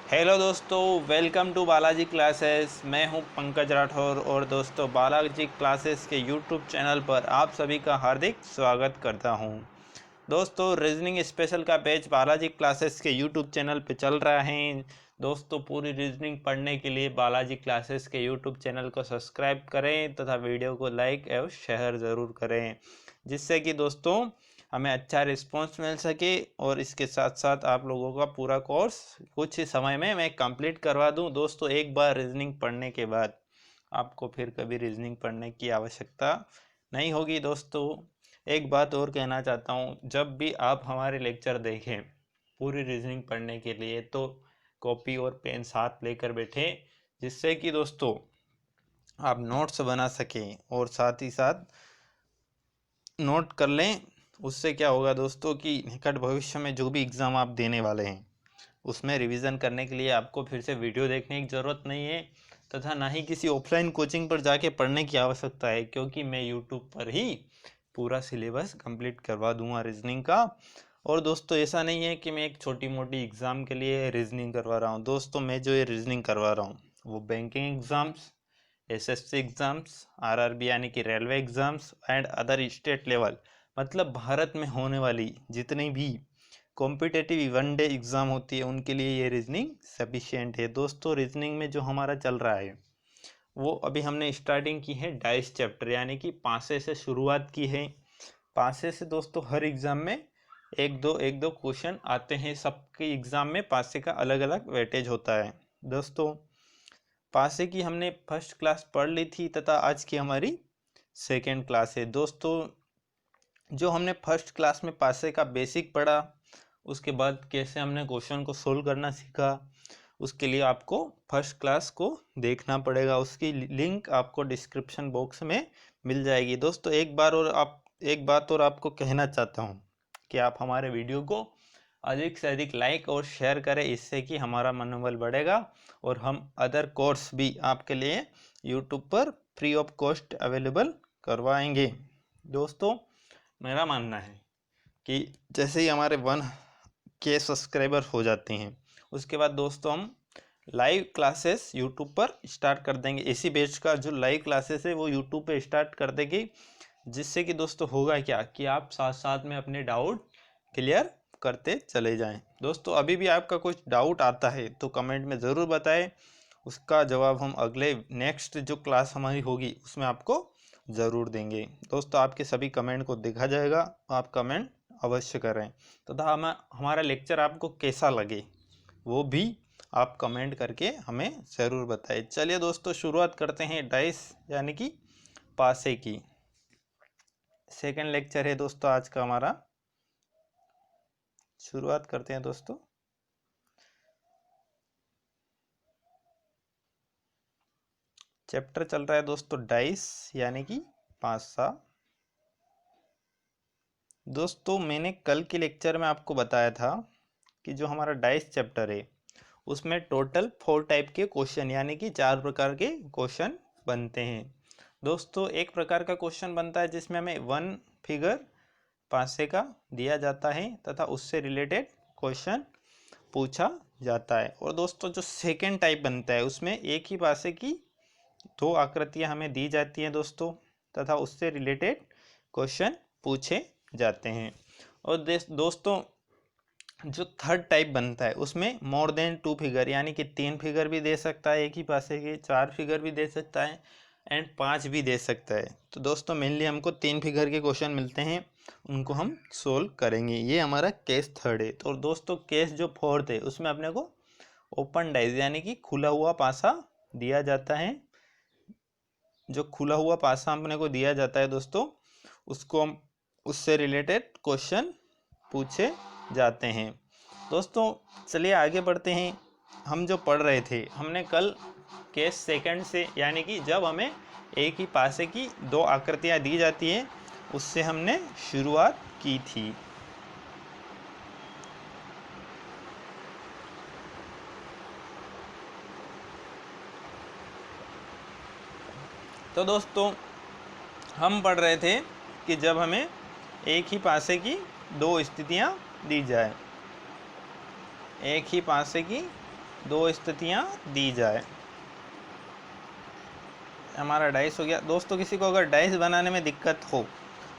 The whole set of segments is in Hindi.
हेलो दोस्तों, वेलकम टू बालाजी क्लासेस। मैं हूं पंकज राठौर और दोस्तों बालाजी क्लासेस के यूट्यूब चैनल पर आप सभी का हार्दिक स्वागत करता हूं। दोस्तों रीजनिंग स्पेशल का बैच बालाजी क्लासेस के यूट्यूब चैनल पे चल रहा है। दोस्तों पूरी रीजनिंग पढ़ने के लिए बालाजी क्लासेस के यूट्यूब चैनल को सब्सक्राइब करें तथा वीडियो को लाइक एवं शेयर ज़रूर करें, जिससे कि दोस्तों हमें अच्छा रिस्पांस मिल सके और इसके साथ साथ आप लोगों का पूरा कोर्स कुछ ही समय में मैं कंप्लीट करवा दूं। दोस्तों एक बार रीजनिंग पढ़ने के बाद आपको फिर कभी रीजनिंग पढ़ने की आवश्यकता नहीं होगी। दोस्तों एक बात और कहना चाहता हूं, जब भी आप हमारे लेक्चर देखें पूरी रीजनिंग पढ़ने के लिए तो कॉपी और पेन साथ लेकर बैठें, जिससे कि दोस्तों आप नोट्स बना सकें और साथ ही साथ नोट कर लें। उससे क्या होगा दोस्तों कि निकट भविष्य में जो भी एग्ज़ाम आप देने वाले हैं उसमें रिवीजन करने के लिए आपको फिर से वीडियो देखने की ज़रूरत नहीं है तथा ना ही किसी ऑफलाइन कोचिंग पर जाके पढ़ने की आवश्यकता है, क्योंकि मैं यूट्यूब पर ही पूरा सिलेबस कंप्लीट करवा दूंगा रीजनिंग का। और दोस्तों ऐसा नहीं है कि मैं एक छोटी मोटी एग्ज़ाम के लिए रीजनिंग करवा रहा हूँ। दोस्तों मैं जो ये रीजनिंग करवा रहा हूँ वो banking exams, SSC exams, RRB यानी कि railway exams and other state level, मतलब भारत में होने वाली जितनी भी कॉम्पिटेटिव वनडे एग्ज़ाम होती है उनके लिए ये रीजनिंग सफिशिएंट है। दोस्तों रीजनिंग में जो हमारा चल रहा है वो अभी हमने स्टार्टिंग की है डाइस चैप्टर यानी कि पासे से शुरुआत की है। पासे से दोस्तों हर एग्ज़ाम में एक दो क्वेश्चन आते हैं। सबके एग्ज़ाम में पासे का अलग अलग वेटेज होता है। दोस्तों पासे की हमने फर्स्ट क्लास पढ़ ली थी तथा आज की हमारी सेकेंड क्लास है। दोस्तों जो हमने फर्स्ट क्लास में पासे का बेसिक पढ़ा, उसके बाद कैसे हमने क्वेश्चन को सोल्व करना सीखा, उसके लिए आपको फर्स्ट क्लास को देखना पड़ेगा। उसकी लिंक आपको डिस्क्रिप्शन बॉक्स में मिल जाएगी। दोस्तों एक बात और आपको कहना चाहता हूँ कि आप हमारे वीडियो को अधिक से अधिक लाइक और शेयर करें, इससे कि हमारा मनोबल बढ़ेगा और हम अदर कोर्स भी आपके लिए यूट्यूब पर फ्री ऑफ कॉस्ट अवेलेबल करवाएंगे। दोस्तों मेरा मानना है कि जैसे ही हमारे 1K सब्सक्राइबर हो जाते हैं उसके बाद दोस्तों हम लाइव क्लासेस यूट्यूब पर स्टार्ट कर देंगे। इसी बैच का जो लाइव क्लासेस है वो यूट्यूब पे स्टार्ट कर देंगे, जिससे कि दोस्तों होगा क्या कि आप साथ साथ में अपने डाउट क्लियर करते चले जाएं। दोस्तों अभी भी आपका कुछ डाउट आता है तो कमेंट में ज़रूर बताएं, उसका जवाब हम अगले नेक्स्ट जो क्लास हमारी होगी उसमें आपको ज़रूर देंगे। दोस्तों आपके सभी कमेंट को देखा जाएगा, आप कमेंट अवश्य करें तथा हमारा लेक्चर आपको कैसा लगे वो भी आप कमेंट करके हमें ज़रूर बताएं। चलिए दोस्तों शुरुआत करते हैं डाइस यानी कि पासे की। सेकंड लेक्चर है दोस्तों आज का हमारा, शुरुआत करते हैं दोस्तों। चैप्टर चल रहा है दोस्तों डाइस यानी कि पासा। दोस्तों मैंने कल के लेक्चर में आपको बताया था कि जो हमारा डाइस चैप्टर है उसमें टोटल 4 टाइप के क्वेश्चन यानी कि 4 प्रकार के क्वेश्चन बनते हैं। दोस्तों एक प्रकार का क्वेश्चन बनता है जिसमें हमें 1 फिगर पासे का दिया जाता है तथा उससे रिलेटेड क्वेश्चन पूछा जाता है। और दोस्तों जो सेकेंड टाइप बनता है उसमें एक ही पासे की 2 आकृतियां हमें दी जाती हैं दोस्तों तथा उससे रिलेटेड क्वेश्चन पूछे जाते हैं। और दोस्तों जो थर्ड टाइप बनता है उसमें मोर देन 2 फिगर यानी कि 3 फिगर भी दे सकता है एक ही पासे के, 4 फिगर भी दे सकता है एंड 5 भी दे सकता है। तो दोस्तों मेनली हमको 3 फिगर के क्वेश्चन मिलते हैं, उनको हम सोल्व करेंगे। ये हमारा केस थर्ड है। तो दोस्तों केस जो फोर्थ है उसमें अपने को ओपन डाइज यानी कि खुला हुआ पासा दिया जाता है। जो खुला हुआ पासा अपने को दिया जाता है दोस्तों उसको हम उससे रिलेटेड क्वेश्चन पूछे जाते हैं। दोस्तों चलिए आगे बढ़ते हैं। हम जो पढ़ रहे थे हमने कल केस सेकंड से यानी कि जब हमें एक ही पासे की 2 आकृतियां दी जाती हैं उससे हमने शुरुआत की थी। तो दोस्तों हम पढ़ रहे थे कि जब हमें एक ही पासे की 2 स्थितियां दी जाए, एक ही पासे की दो स्थितियां दी जाए। हमारा डाइस हो गया दोस्तों। किसी को अगर डाइस बनाने में दिक्कत हो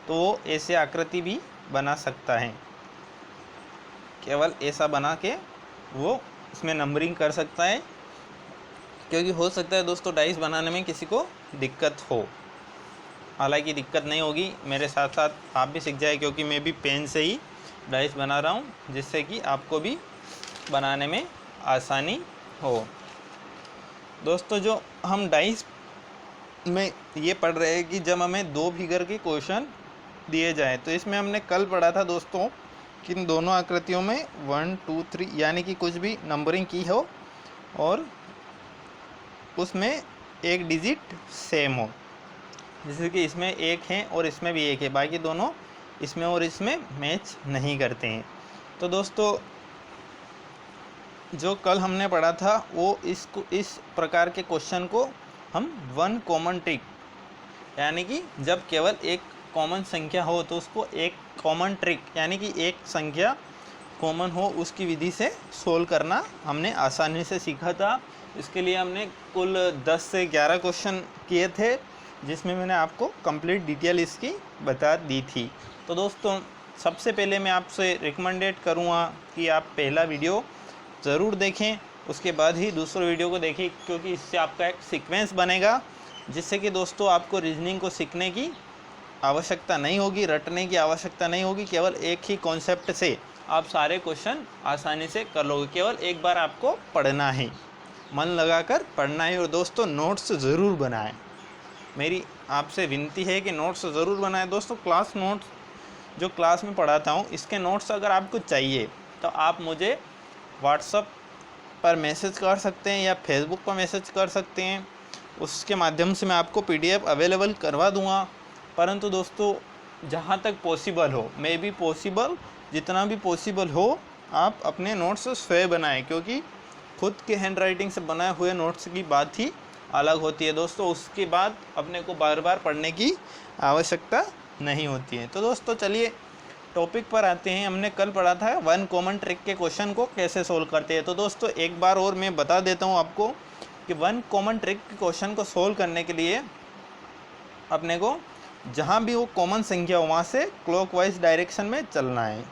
तो वो ऐसे आकृति भी बना सकता है, केवल ऐसा बना के वो इसमें नंबरिंग कर सकता है, क्योंकि हो सकता है दोस्तों डाइस बनाने में किसी को दिक्कत हो। हालांकि दिक्कत नहीं होगी, मेरे साथ साथ आप भी सीख जाए, क्योंकि मैं भी पेन से ही डाइस बना रहा हूँ, जिससे कि आपको भी बनाने में आसानी हो। दोस्तों जो हम डाइस में ये पढ़ रहे हैं कि जब हमें दो फिगर के क्वेश्चन दिए जाए, तो इसमें हमने कल पढ़ा था दोस्तों कि इन दोनों आकृतियों में 1 2 3 यानी कि कुछ भी नंबरिंग की हो और उसमें एक डिजिट सेम हो। जैसे कि इसमें एक है और इसमें भी एक है, बाकी दोनों इसमें और इसमें मैच नहीं करते हैं। तो दोस्तों जो कल हमने पढ़ा था वो इस प्रकार के क्वेश्चन को हम वन कॉमन ट्रिक, यानी कि जब केवल एक कॉमन संख्या हो तो उसको एक कॉमन ट्रिक यानी कि एक संख्या कॉमन हो उसकी विधि से सोल्व करना हमने आसानी से सीखा था। इसके लिए हमने कुल 10 से 11 क्वेश्चन किए थे, जिसमें मैंने आपको कंप्लीट डिटेल इसकी बता दी थी। तो दोस्तों सबसे पहले मैं आपसे रिकमेंडेड करूँगा कि आप पहला वीडियो ज़रूर देखें, उसके बाद ही दूसरे वीडियो को देखें, क्योंकि इससे आपका एक सीक्वेंस बनेगा, जिससे कि दोस्तों आपको रीजनिंग को सीखने की आवश्यकता नहीं होगी, रटने की आवश्यकता नहीं होगी। केवल एक ही कॉन्सेप्ट से आप सारे क्वेश्चन आसानी से कर लोगे। केवल एक बार आपको पढ़ना है, मन लगाकर पढ़ना है। और दोस्तों नोट्स ज़रूर बनाएं, मेरी आपसे विनती है कि नोट्स ज़रूर बनाएं। दोस्तों क्लास नोट्स जो क्लास में पढ़ाता हूँ, इसके नोट्स अगर आपको चाहिए तो आप मुझे व्हाट्सएप पर मैसेज कर सकते हैं या फेसबुक पर मैसेज कर सकते हैं, उसके माध्यम से मैं आपको PDF अवेलेबल करवा दूंगा। परंतु दोस्तों जहाँ तक पॉसिबल हो, मे बी पॉसिबल, जितना भी पॉसिबल हो आप अपने नोट्स स्वयं बनाएं, क्योंकि खुद के हैंड राइटिंग से बनाए हुए नोट्स की बात ही अलग होती है दोस्तों। उसके बाद अपने को बार बार पढ़ने की आवश्यकता नहीं होती है। तो दोस्तों चलिए टॉपिक पर आते हैं। हमने कल पढ़ा था वन कॉमन ट्रिक के क्वेश्चन को कैसे सोल्व करते हैं। तो दोस्तों एक बार और मैं बता देता हूं आपको कि वन कॉमन ट्रिक के क्वेश्चन को सोल्व करने के लिए अपने को जहां भी वो कॉमन संख्या हो वहां से क्लॉकवाइज डायरेक्शन में चलना है,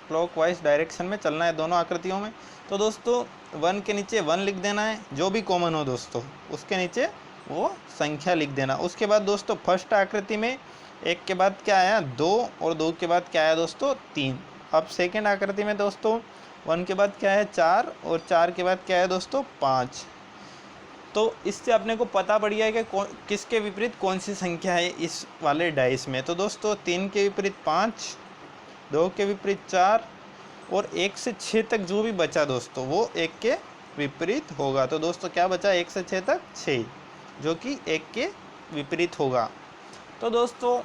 क्लॉकवाइज डायरेक्शन में चलना है दोनों आकृतियों में। तो दोस्तों 1 के नीचे 1 लिख देना है, जो भी कॉमन हो दोस्तों उसके नीचे वो संख्या लिख देना। उसके बाद दोस्तों फर्स्ट आकृति में 1 के बाद क्या आया 2 और 2 के बाद क्या आया दोस्तों 3। अब सेकेंड आकृति में दोस्तों 1 के बाद क्या है 4 और 4 के बाद क्या है दोस्तों 5। तो इससे अपने को पता पड़ गया है कि किसके विपरीत कौन सी संख्या है इस वाले डाइस में। तो दोस्तों 3 के विपरीत 5, 2 के विपरीत 4 और 1 से 6 तक जो भी बचा दोस्तों वो 1 के विपरीत होगा। तो दोस्तों क्या बचा 1 से 6 तक 6, जो कि 1 के विपरीत होगा। तो दोस्तों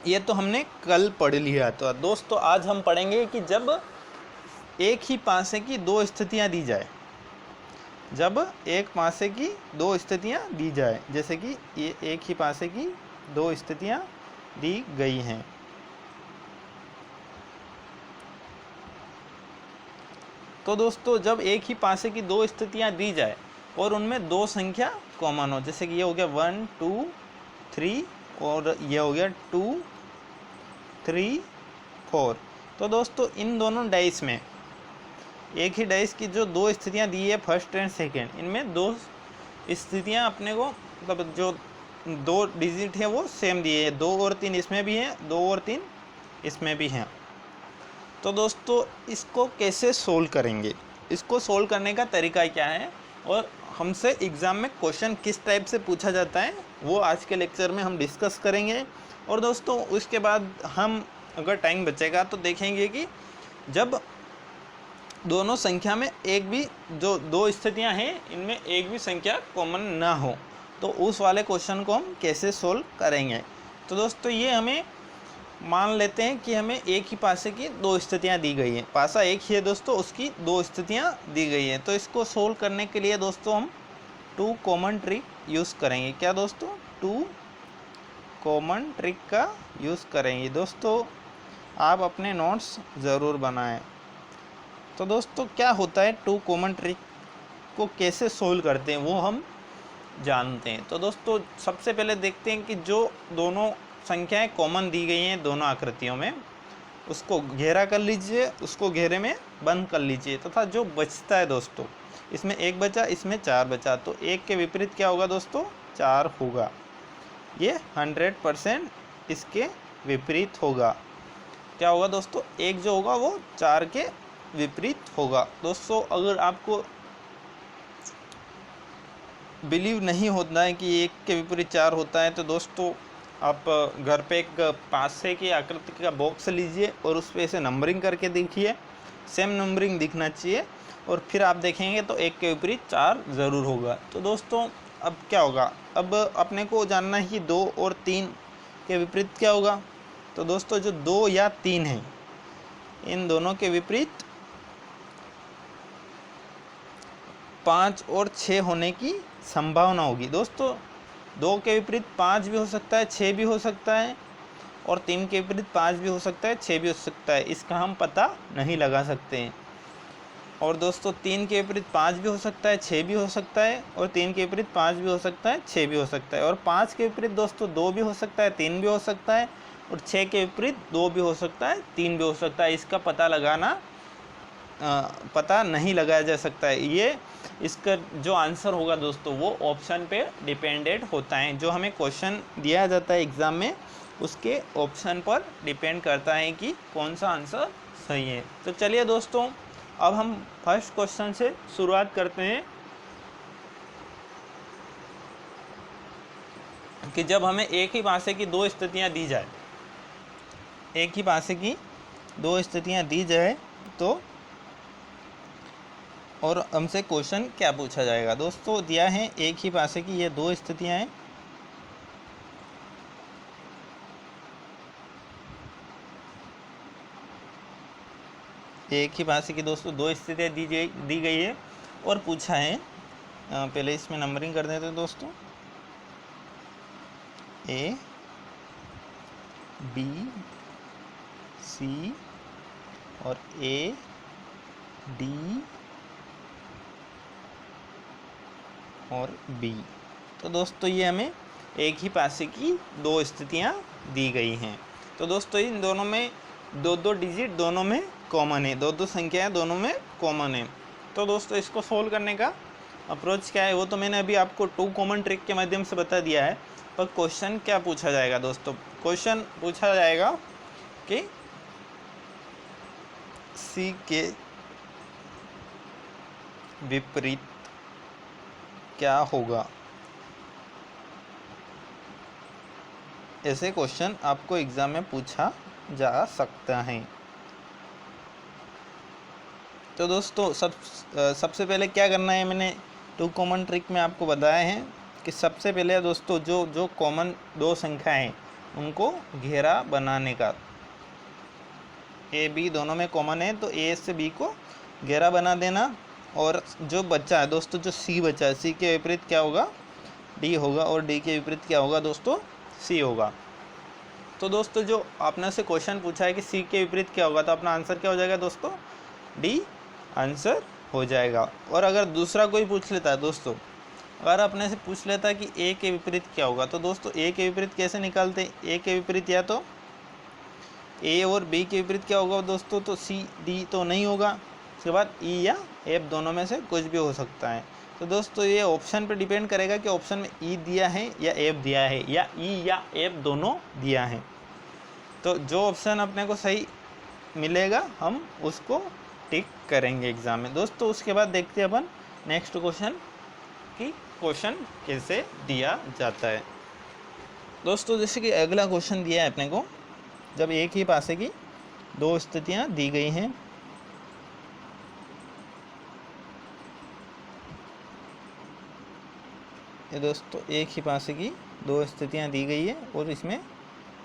ये तो हमने कल पढ़ लिया। तो दोस्तों आज हम पढ़ेंगे कि जब एक ही पासे की दो स्थितियां दी जाए, जब एक पासे की दो स्थितियां दी जाए, जैसे कि ये एक ही पासे की दो स्थितियां दी गई हैं। तो दोस्तों जब एक ही पासे की दो स्थितियां दी जाए और उनमें दो संख्या कॉमन हो, जैसे कि ये हो गया 1 2 3 और ये हो गया 2 3 4। तो दोस्तों इन दोनों डाइस में एक ही डाइस की जो दो स्थितियां दी है फर्स्ट एंड सेकेंड, इनमें दो स्थितियां अपने को मतलब जो दो डिजिट है वो सेम दिए है। 2 और 3 इसमें भी हैं, 2 और 3 इसमें भी हैं। तो दोस्तों इसको कैसे सोल्व करेंगे, इसको सोल्व करने का तरीका क्या है और हमसे एग्ज़ाम में क्वेश्चन किस टाइप से पूछा जाता है, वो आज के लेक्चर में हम डिस्कस करेंगे। और दोस्तों उसके बाद हम अगर टाइम बचेगा तो देखेंगे कि जब दोनों संख्या में एक भी जो दो स्थितियां हैं इनमें एक भी संख्या कॉमन ना हो, तो उस वाले क्वेश्चन को हम कैसे सोल्व करेंगे। तो दोस्तों ये हमें मान लेते हैं कि हमें एक ही पासे की दो स्थितियां दी गई हैं, पासा एक ही है दोस्तों, उसकी दो स्थितियां दी गई हैं। तो इसको सोल्व करने के लिए दोस्तों हम 2 कॉमन ट्रिक यूज़ करेंगे। क्या दोस्तों 2 कॉमन ट्रिक का यूज़ करेंगे। दोस्तों आप अपने नोट्स ज़रूर बनाएं। तो दोस्तों क्या होता है, टू कॉमन ट्रिक को कैसे सोल्व करते हैं वो हम जानते हैं। तो दोस्तों सबसे पहले देखते हैं कि जो दोनों संख्याएं कॉमन दी गई हैं दोनों आकृतियों में, उसको घेरा कर लीजिए, उसको घेरे में बंद कर लीजिए, तथा जो बचता है दोस्तों, इसमें 1 बचा, इसमें 4 बचा, तो 1 के विपरीत क्या होगा दोस्तों, 4 होगा। ये 100% इसके विपरीत होगा। क्या होगा दोस्तों, 1 जो होगा वो 4 के विपरीत होगा। दोस्तों अगर आपको बिलीव नहीं होता है कि 1 के विपरीत 4 होता है, तो दोस्तों आप घर पे एक पासे की आकृति का बॉक्स लीजिए और उस पर ऐसे नंबरिंग करके देखिए, सेम नंबरिंग दिखना चाहिए, और फिर आप देखेंगे तो 1 के विपरीत 4 ज़रूर होगा। तो दोस्तों अब क्या होगा, अब अपने को जानना है कि 2 और 3 के विपरीत क्या होगा। तो दोस्तों जो 2 या 3 है, इन दोनों के विपरीत 5 और 6 होने की संभावना होगी। दोस्तों 2 के विपरीत 5 भी हो सकता है, 6 भी हो सकता है, और 3 के विपरीत 5 भी हो सकता है, 6 भी हो सकता है, इसका हम पता नहीं लगा सकते हैं। और दोस्तों 3 के विपरीत 5 भी हो सकता है, 6 भी हो सकता है, और 3 के विपरीत 5 भी हो सकता है, 6 भी हो सकता है, और 5 के विपरीत दोस्तों 2 भी हो सकता है, 3 भी हो सकता है, और 6 के विपरीत 2 भी हो सकता है, 3 भी हो सकता है। इसका पता नहीं लगाया जा सकता है। ये इसका जो आंसर होगा दोस्तों वो ऑप्शन पे डिपेंडेंट होता है। जो हमें क्वेश्चन दिया जाता है एग्ज़ाम में, उसके ऑप्शन पर डिपेंड करता है कि कौन सा आंसर सही है। तो चलिए दोस्तों अब हम फर्स्ट क्वेश्चन से शुरुआत करते हैं कि जब हमें एक ही पासे की 2 स्थितियाँ दी जाए, एक ही पासे की 2 स्थितियाँ दी जाए तो और हमसे क्वेश्चन क्या पूछा जाएगा। दोस्तों दिया है एक ही पासे की ये 2 स्थितियाँ हैं, एक ही पासे की दोस्तों 2 स्थितियाँ दी गई है, और पूछा है, पहले इसमें नंबरिंग कर देते हैं दोस्तों, A B C और A D और B। तो दोस्तों ये हमें एक ही पासे की 2 स्थितियाँ दी गई हैं। तो दोस्तों इन दोनों में 2-2 डिजिट दोनों में कॉमन है, 2-2 संख्याएं दोनों में कॉमन है। तो दोस्तों इसको सोल्व करने का अप्रोच क्या है वो तो मैंने अभी आपको 2 कॉमन ट्रिक के माध्यम से बता दिया है। पर क्वेश्चन क्या पूछा जाएगा दोस्तों, क्वेश्चन पूछा जाएगा कि C के विपरीत क्या होगा। ऐसे क्वेश्चन आपको एग्जाम में पूछा जा सकता है। तो दोस्तों सबसे पहले क्या करना है, मैंने 2 कॉमन ट्रिक में आपको बताया है कि सबसे पहले दोस्तों जो कॉमन 2 संख्या हैं उनको घेरा बनाने का, A B दोनों में कॉमन है तो A से B को घेरा बना देना, और जो बचा है दोस्तों, जो C बचा है, C के विपरीत क्या होगा, D होगा, और D के विपरीत क्या होगा दोस्तों, C होगा। तो दोस्तों जो आपने से क्वेश्चन पूछा है कि C के विपरीत क्या होगा, तो अपना आंसर क्या हो जाएगा दोस्तों, D आंसर हो जाएगा। और अगर दूसरा कोई पूछ लेता है दोस्तों, अगर अपने से पूछ लेता है कि A के विपरीत क्या होगा, तो दोस्तों A के विपरीत कैसे निकालते हैं, A के विपरीत या तो A और B के विपरीत क्या होगा दोस्तों, तो C D तो नहीं होगा, उसके बाद E या F दोनों में से कुछ भी हो सकता है। तो दोस्तों ये ऑप्शन पे डिपेंड करेगा कि ऑप्शन में E दिया है या F दिया है, या E या F दोनों दिया है। तो जो ऑप्शन अपने को सही मिलेगा हम उसको टिक करेंगे एग्ज़ाम में दोस्तों। उसके बाद देखते हैं अपन नेक्स्ट क्वेश्चन कि क्वेश्चन कैसे दिया जाता है। दोस्तों जैसे कि अगला क्वेश्चन दिया है अपने को, जब एक ही पासे की 2 स्थितियां दी गई हैं, ये दोस्तों एक ही पासे की 2 स्थितियां दी गई है और इसमें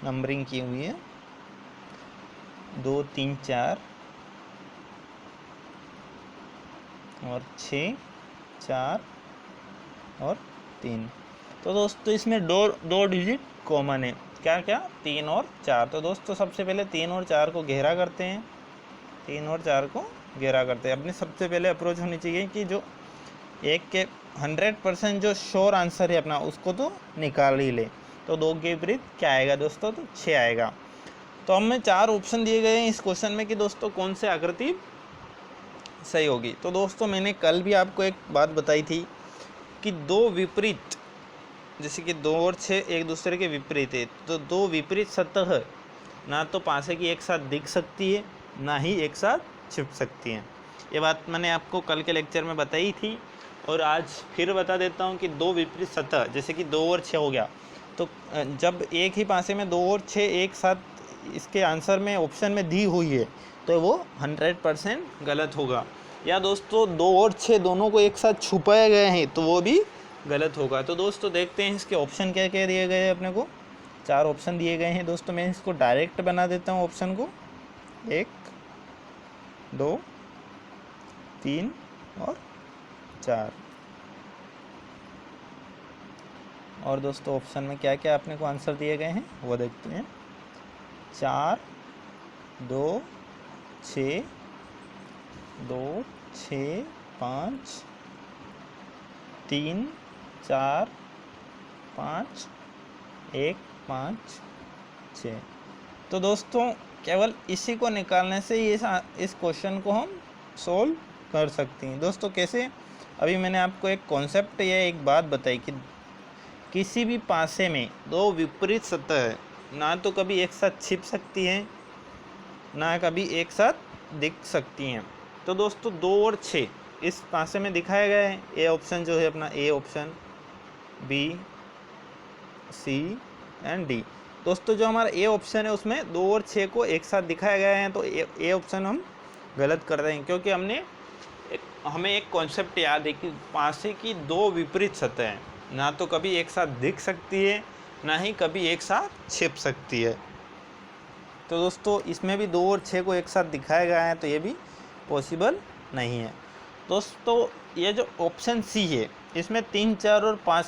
नंबरिंग की हुई है 2 3 4 और 6 4 और 3। तो दोस्तों इसमें दो डिजिट कॉमन है, क्या क्या, 3 और 4। तो दोस्तों सबसे पहले 3 और 4 को घेरा करते हैं, 3 और 4 को गहरा करते हैं। अपनी सबसे पहले अप्रोच होनी चाहिए कि जो एक के 100% जो श्योर आंसर है अपना उसको तो निकाल ही ले। तो 2 के विपरीत क्या आएगा दोस्तों, तो 6 आएगा। तो हमें 4 ऑप्शन दिए गए हैं इस क्वेश्चन में कि दोस्तों कौन से आकृति सही होगी। तो दोस्तों मैंने कल भी आपको एक बात बताई थी कि 2 विपरीत, जैसे कि 2 और 6 एक दूसरे के विपरीत है, तो 2 विपरीत सतह ना तो पासे की एक साथ दिख सकती है ना ही एक साथ छिप सकती हैं। ये बात मैंने आपको कल के लेक्चर में बताई थी और आज फिर बता देता हूँ कि 2 विपरीत सतह, जैसे कि 2 और 6 हो गया, तो जब एक ही पासे में 2 और 6 एक साथ इसके आंसर में ऑप्शन में दी हुई है तो वो 100% गलत होगा। या दोस्तों 2 और 6 दोनों को एक साथ छुपाए गए हैं तो वो भी गलत होगा। तो दोस्तों देखते हैं इसके ऑप्शन क्या क्या दिए गए हैं। अपने को 4 ऑप्शन दिए गए हैं दोस्तों। मैं इसको डायरेक्ट बना देता हूँ ऑप्शन को, 1 2 3 और 4। और दोस्तों ऑप्शन में क्या क्या अपने को आंसर दिए गए हैं वो देखते हैं। 4 2 6 2 6 5 3 4 5 1 5 6। तो दोस्तों केवल इसी को निकालने से ये इस क्वेश्चन को हम सोल्व कर सकते हैं। दोस्तों कैसे, अभी मैंने आपको एक कॉन्सेप्ट या एक बात बताई कि किसी भी पासे में 2 विपरीत सतह ना तो कभी एक साथ छिप सकती हैं ना कभी एक साथ दिख सकती हैं। तो दोस्तों 2 और 6 इस पासे में दिखाया गया है। ए ऑप्शन जो है अपना, A option, B C and D. दोस्तों जो हमारा ए ऑप्शन है उसमें 2 और 6 को एक साथ दिखाया गया है, तो ए ऑप्शन हम गलत कर रहे हैं क्योंकि हमें एक कॉन्सेप्ट याद है कि पासे की 2 विपरीत सतह ना तो कभी एक साथ दिख सकती है ना ही कभी एक साथ छिप सकती है। तो दोस्तों इसमें भी 2 और 6 को एक साथ दिखाया गया है तो ये भी पॉसिबल नहीं है। दोस्तों ये जो ऑप्शन सी है इसमें 3 4 और 5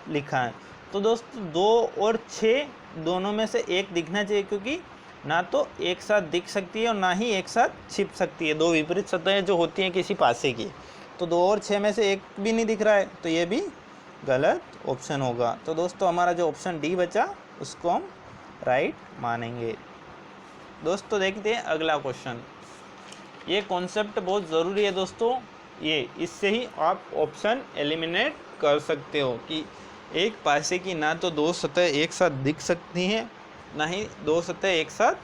लिखा है, तो दोस्तों 2 और 6 दोनों में से एक दिखना चाहिए क्योंकि ना तो एक साथ दिख सकती है और ना ही एक साथ छिप सकती है। 2 विपरीत सतहें जो होती हैं किसी पासे की, तो 2 और 6 में से एक भी नहीं दिख रहा है तो ये भी गलत ऑप्शन होगा। तो दोस्तों हमारा जो ऑप्शन डी बचा उसको हम राइट मानेंगे। दोस्तों देखते हैं अगला क्वेश्चन। ये कॉन्सेप्ट बहुत ज़रूरी है दोस्तों, ये इससे ही आप ऑप्शन एलिमिनेट कर सकते हो कि एक पासे की ना तो 2 सतह एक साथ दिख सकती हैं ना ही 2 सतह एक साथ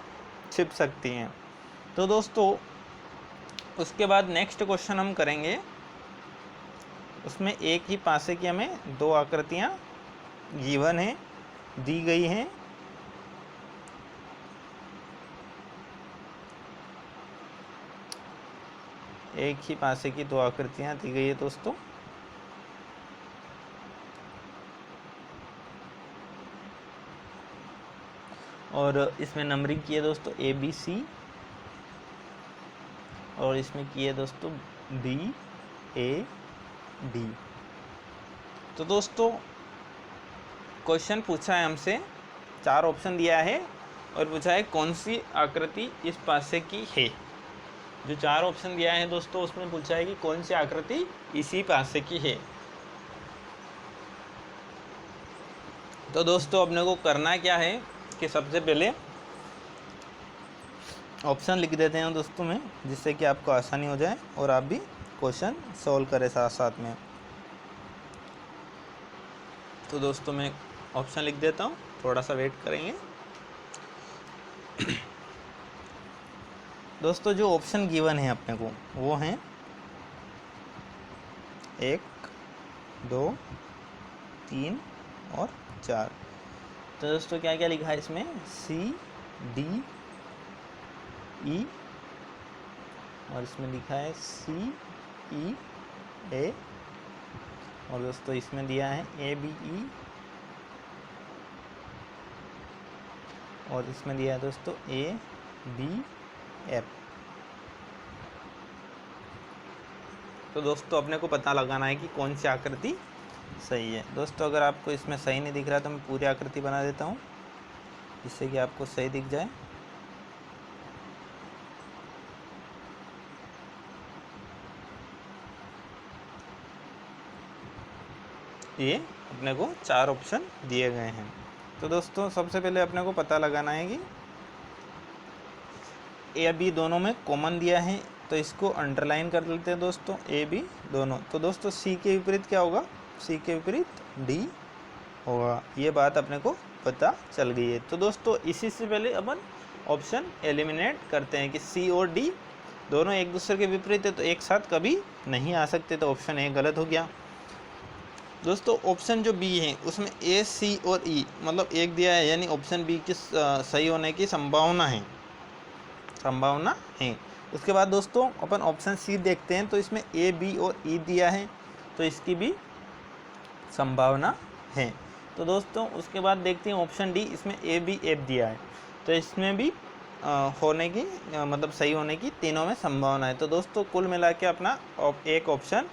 छिप सकती हैं। तो दोस्तों उसके बाद नेक्स्ट क्वेश्चन हम करेंगे, उसमें एक ही पासे की हमें 2 आकृतियाँ गिवन है, दी गई हैं। एक ही पासे की 2 आकृतियाँ दी गई है दोस्तों। और इसमें नंबरिंग की है दोस्तों ABC और इसमें की है दोस्तों BAD। तो दोस्तों क्वेश्चन पूछा है हमसे, 4 ऑप्शन दिया है और पूछा है कौन सी आकृति इस पासे की है। जो 4 ऑप्शन दिया है दोस्तों उसमें पूछा है कि कौन सी आकृति इसी पासे की है। तो दोस्तों अपने को करना क्या है कि सबसे पहले ऑप्शन लिख देते हैं दोस्तों में, जिससे कि आपको आसानी हो जाए और आप भी क्वेश्चन सॉल्व करें साथ साथ में। तो दोस्तों मैं ऑप्शन लिख देता हूँ, थोड़ा सा वेट करेंगे। दोस्तों जो ऑप्शन गिवन है अपने को वो हैं 1 2 3 और 4। तो दोस्तों क्या क्या लिखा है इसमें, C D E और इसमें लिखा है C E A और दोस्तों इसमें दिया है A B E और इसमें दिया है दोस्तों A B F। तो दोस्तों अपने को पता लगाना है कि कौन सी आकृति सही है। दोस्तों अगर आपको इसमें सही नहीं दिख रहा तो मैं पूरी आकृति बना देता हूँ जिससे कि आपको सही दिख जाए। ये अपने को 4 ऑप्शन दिए गए हैं। तो दोस्तों सबसे पहले अपने को पता लगाना है कि ए बी दोनों में कॉमन दिया है, तो इसको अंडरलाइन कर लेते हैं दोस्तों, ए बी दोनों। तो दोस्तों सी के विपरीत क्या होगा, सी के विपरीत डी होगा। ये बात अपने को पता चल गई है। तो दोस्तों इसी से पहले अपन ऑप्शन एलिमिनेट करते हैं कि सी और डी दोनों एक दूसरे के विपरीत है, तो एक साथ कभी नहीं आ सकते, तो ऑप्शन ए गलत हो गया। दोस्तों ऑप्शन जो बी है उसमें ए सी और ई मतलब एक दिया है, यानी ऑप्शन बी की सही होने की संभावना है। उसके बाद दोस्तों अपन ऑप्शन सी देखते हैं, तो इसमें ए बी और ई दिया है, तो इसकी भी संभावना है। तो दोस्तों उसके बाद देखते हैं ऑप्शन डी, इसमें ए बी एफ दिया है, तो इसमें भी होने की मतलब सही होने की तीनों में संभावना है। तो दोस्तों कुल मिला के अपना एक ऑप्शन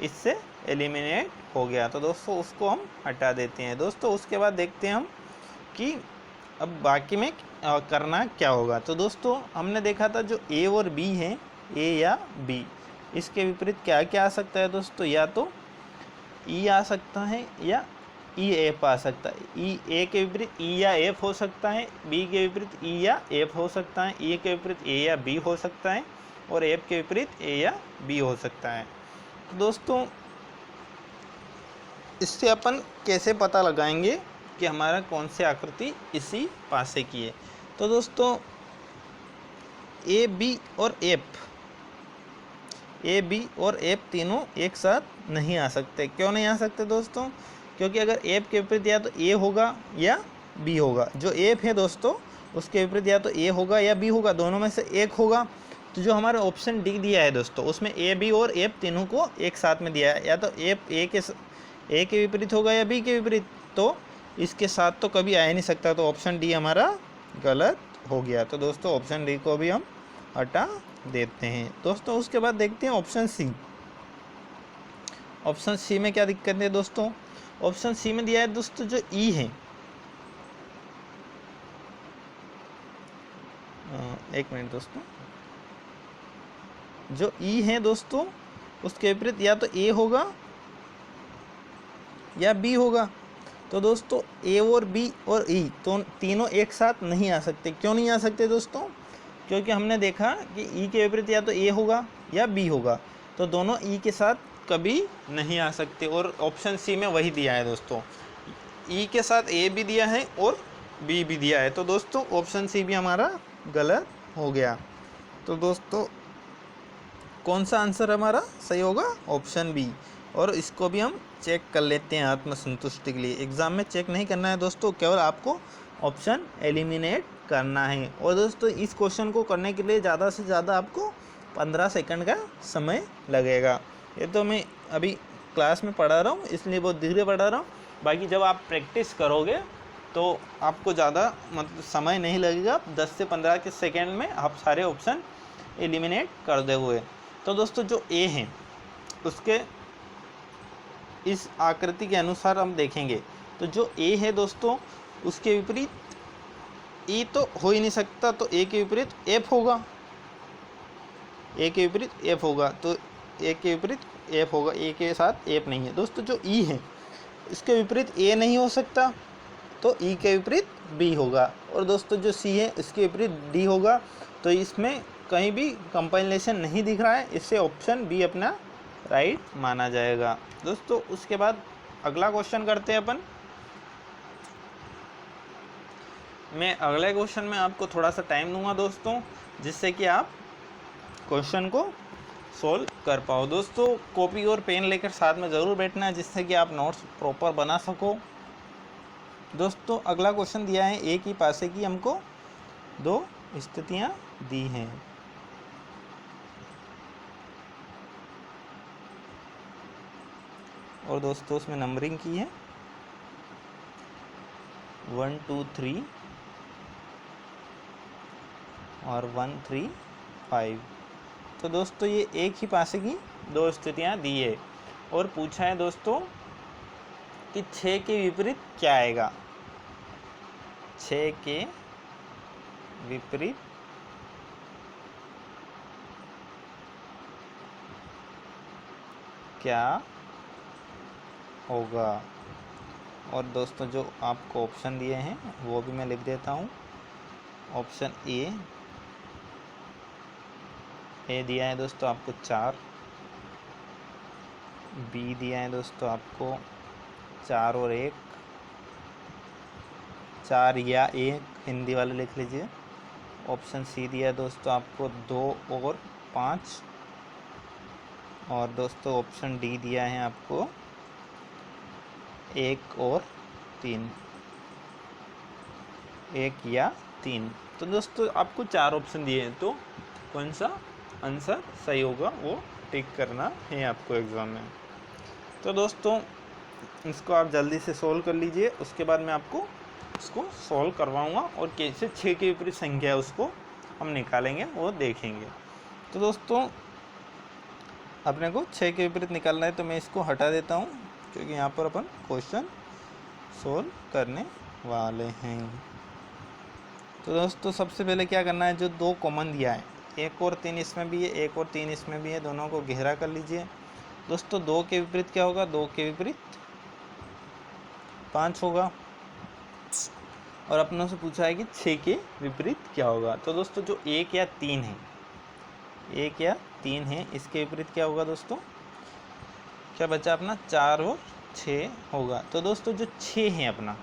इससे एलिमिनेट हो गया, तो दोस्तों उसको हम हटा देते हैं। दोस्तों उसके बाद देखते हैं हम कि अब बाकी में करना क्या होगा। तो दोस्तों हमने देखा था जो ए और बी है, ए या बी, इसके विपरीत क्या क्या आ सकता है दोस्तों, या तो ई आ सकता है या ई एफ आ सकता है। ई ए के विपरीत ई या एफ हो सकता है, बी के विपरीत ई या एफ हो सकता है, ई के विपरीत ए या बी हो सकता है, और एफ के विपरीत ए या बी हो सकता है। तो दोस्तों इससे अपन कैसे पता लगाएंगे कि हमारा कौन सी आकृति इसी पासे की है। तो दोस्तों ए बी और एफ तीनों एक साथ नहीं आ सकते। क्यों नहीं आ सकते दोस्तों, क्योंकि अगर एफ के विपरीत या तो ए होगा या बी होगा। जो एफ है दोस्तों उसके विपरीत या तो ए होगा या बी होगा, दोनों में से एक होगा। तो जो हमारा ऑप्शन डी दिया है दोस्तों उसमें ए बी और एफ तीनों को एक साथ में दिया है, या तो एफ ए के विपरीत होगा या बी के विपरीत, तो इसके साथ तो कभी आ ही नहीं सकता। तो ऑप्शन डी हमारा गलत हो गया। तो दोस्तों ऑप्शन डी को भी हम हटा देते हैं। दोस्तों उसके बाद देखते हैं ऑप्शन सी। ऑप्शन सी में क्या दिक्कत है दोस्तों, ऑप्शन सी में दिया है दोस्तों जो ई है, एक मिनट दोस्तों, जो ई है दोस्तों उसके विपरीत या तो ए होगा या बी होगा। तो दोस्तों ए और बी और ई तो तीनों एक साथ नहीं आ सकते। क्यों नहीं आ सकते दोस्तों, क्योंकि हमने देखा कि ई के विपरीत या तो ए होगा या बी होगा, तो दोनों ई के साथ कभी नहीं आ सकते। और ऑप्शन सी में वही दिया है दोस्तों, ई के साथ ए भी दिया है और बी भी दिया है। तो दोस्तों ऑप्शन सी भी हमारा गलत हो गया। तो दोस्तों कौन सा आंसर हमारा सही होगा, ऑप्शन बी। और इसको भी हम चेक कर लेते हैं आत्मसंतुष्टि के लिए। एग्ज़ाम में चेक नहीं करना है दोस्तों, केवल आपको ऑप्शन एलिमिनेट करना है। और दोस्तों इस क्वेश्चन को करने के लिए ज़्यादा से ज़्यादा आपको 15 सेकंड का समय लगेगा। ये तो मैं अभी क्लास में पढ़ा रहा हूँ इसलिए बहुत धीरे पढ़ा रहा हूँ, बाकी जब आप प्रैक्टिस करोगे तो आपको ज़्यादा मतलब समय नहीं लगेगा। 10 से 15 के सेकेंड में आप सारे ऑप्शन एलिमिनेट कर दे हुए। तो दोस्तों जो ए हैं उसके इस आकृति के अनुसार हम देखेंगे, तो जो ए है दोस्तों उसके विपरीत ई तो हो ही नहीं सकता, तो ए के विपरीत एफ होगा, ए के विपरीत एफ होगा, तो ए के विपरीत एफ होगा, ए के साथ एफ नहीं है। दोस्तों जो ई है इसके विपरीत ए नहीं हो सकता, तो ई के विपरीत बी होगा। और दोस्तों जो सी है इसके विपरीत डी होगा, तो इसमें कहीं भी कंपाइलेशन नहीं दिख रहा है, इससे ऑप्शन बी अपना राइट माना जाएगा। दोस्तों उसके बाद अगला क्वेश्चन करते हैं अपन। मैं अगले क्वेश्चन में आपको थोड़ा सा टाइम दूंगा दोस्तों, जिससे कि आप क्वेश्चन को सोल्व कर पाओ। दोस्तों कॉपी और पेन लेकर साथ में ज़रूर बैठना है, जिससे कि आप नोट्स प्रॉपर बना सको। दोस्तों अगला क्वेश्चन दिया है ए की पासे की हमको 2 स्थितियाँ दी हैं। और दोस्तों उसमें नंबरिंग की है 1 2 3 और 1 3 5। तो दोस्तों ये एक ही पासे की 2 स्थितियाँ दी है और पूछा है दोस्तों कि 6 के विपरीत क्या आएगा। 6 के विपरीत क्या होगा। और दोस्तों जो आपको ऑप्शन दिए हैं वो भी मैं लिख देता हूँ। ऑप्शन ए दिया है दोस्तों आपको 4, बी दिया है दोस्तों आपको 4 और 1, 4 या 1 हिंदी वाले लिख लीजिए। ऑप्शन सी दिया है दोस्तों आपको 2 और 5, और दोस्तों ऑप्शन डी दिया है आपको 1 और 3, 1 या 3। तो दोस्तों आपको 4 ऑप्शन दिए हैं, तो कौन सा आंसर सही होगा वो टिक करना है आपको एग्ज़ाम में। तो दोस्तों इसको आप जल्दी से सोल्व कर लीजिए, उसके बाद मैं आपको इसको सोल्व करवाऊँगा और कैसे 6 के विपरीत संख्या है उसको हम निकालेंगे वो देखेंगे। तो दोस्तों अपने को 6 के विपरीत निकालना है, तो मैं इसको हटा देता हूँ क्योंकि यहाँ पर अपन क्वेश्चन सोल्व करने वाले हैं। तो दोस्तों सबसे पहले क्या करना है, जो 2 कॉमन दिया है 1 और 3 इसमें भी है, 1 और 3 इसमें भी है, दोनों को गहरा कर लीजिए। दोस्तों 2 के विपरीत क्या होगा, 2 के विपरीत 5 होगा। और अपनों से पूछा है कि 6 के विपरीत क्या होगा। तो दोस्तों जो 1 या 3 है, 1 या 3 है, इसके विपरीत क्या होगा दोस्तों, क्या बचा अपना 4 और 6 होगा। तो दोस्तों जो 6 है अपना,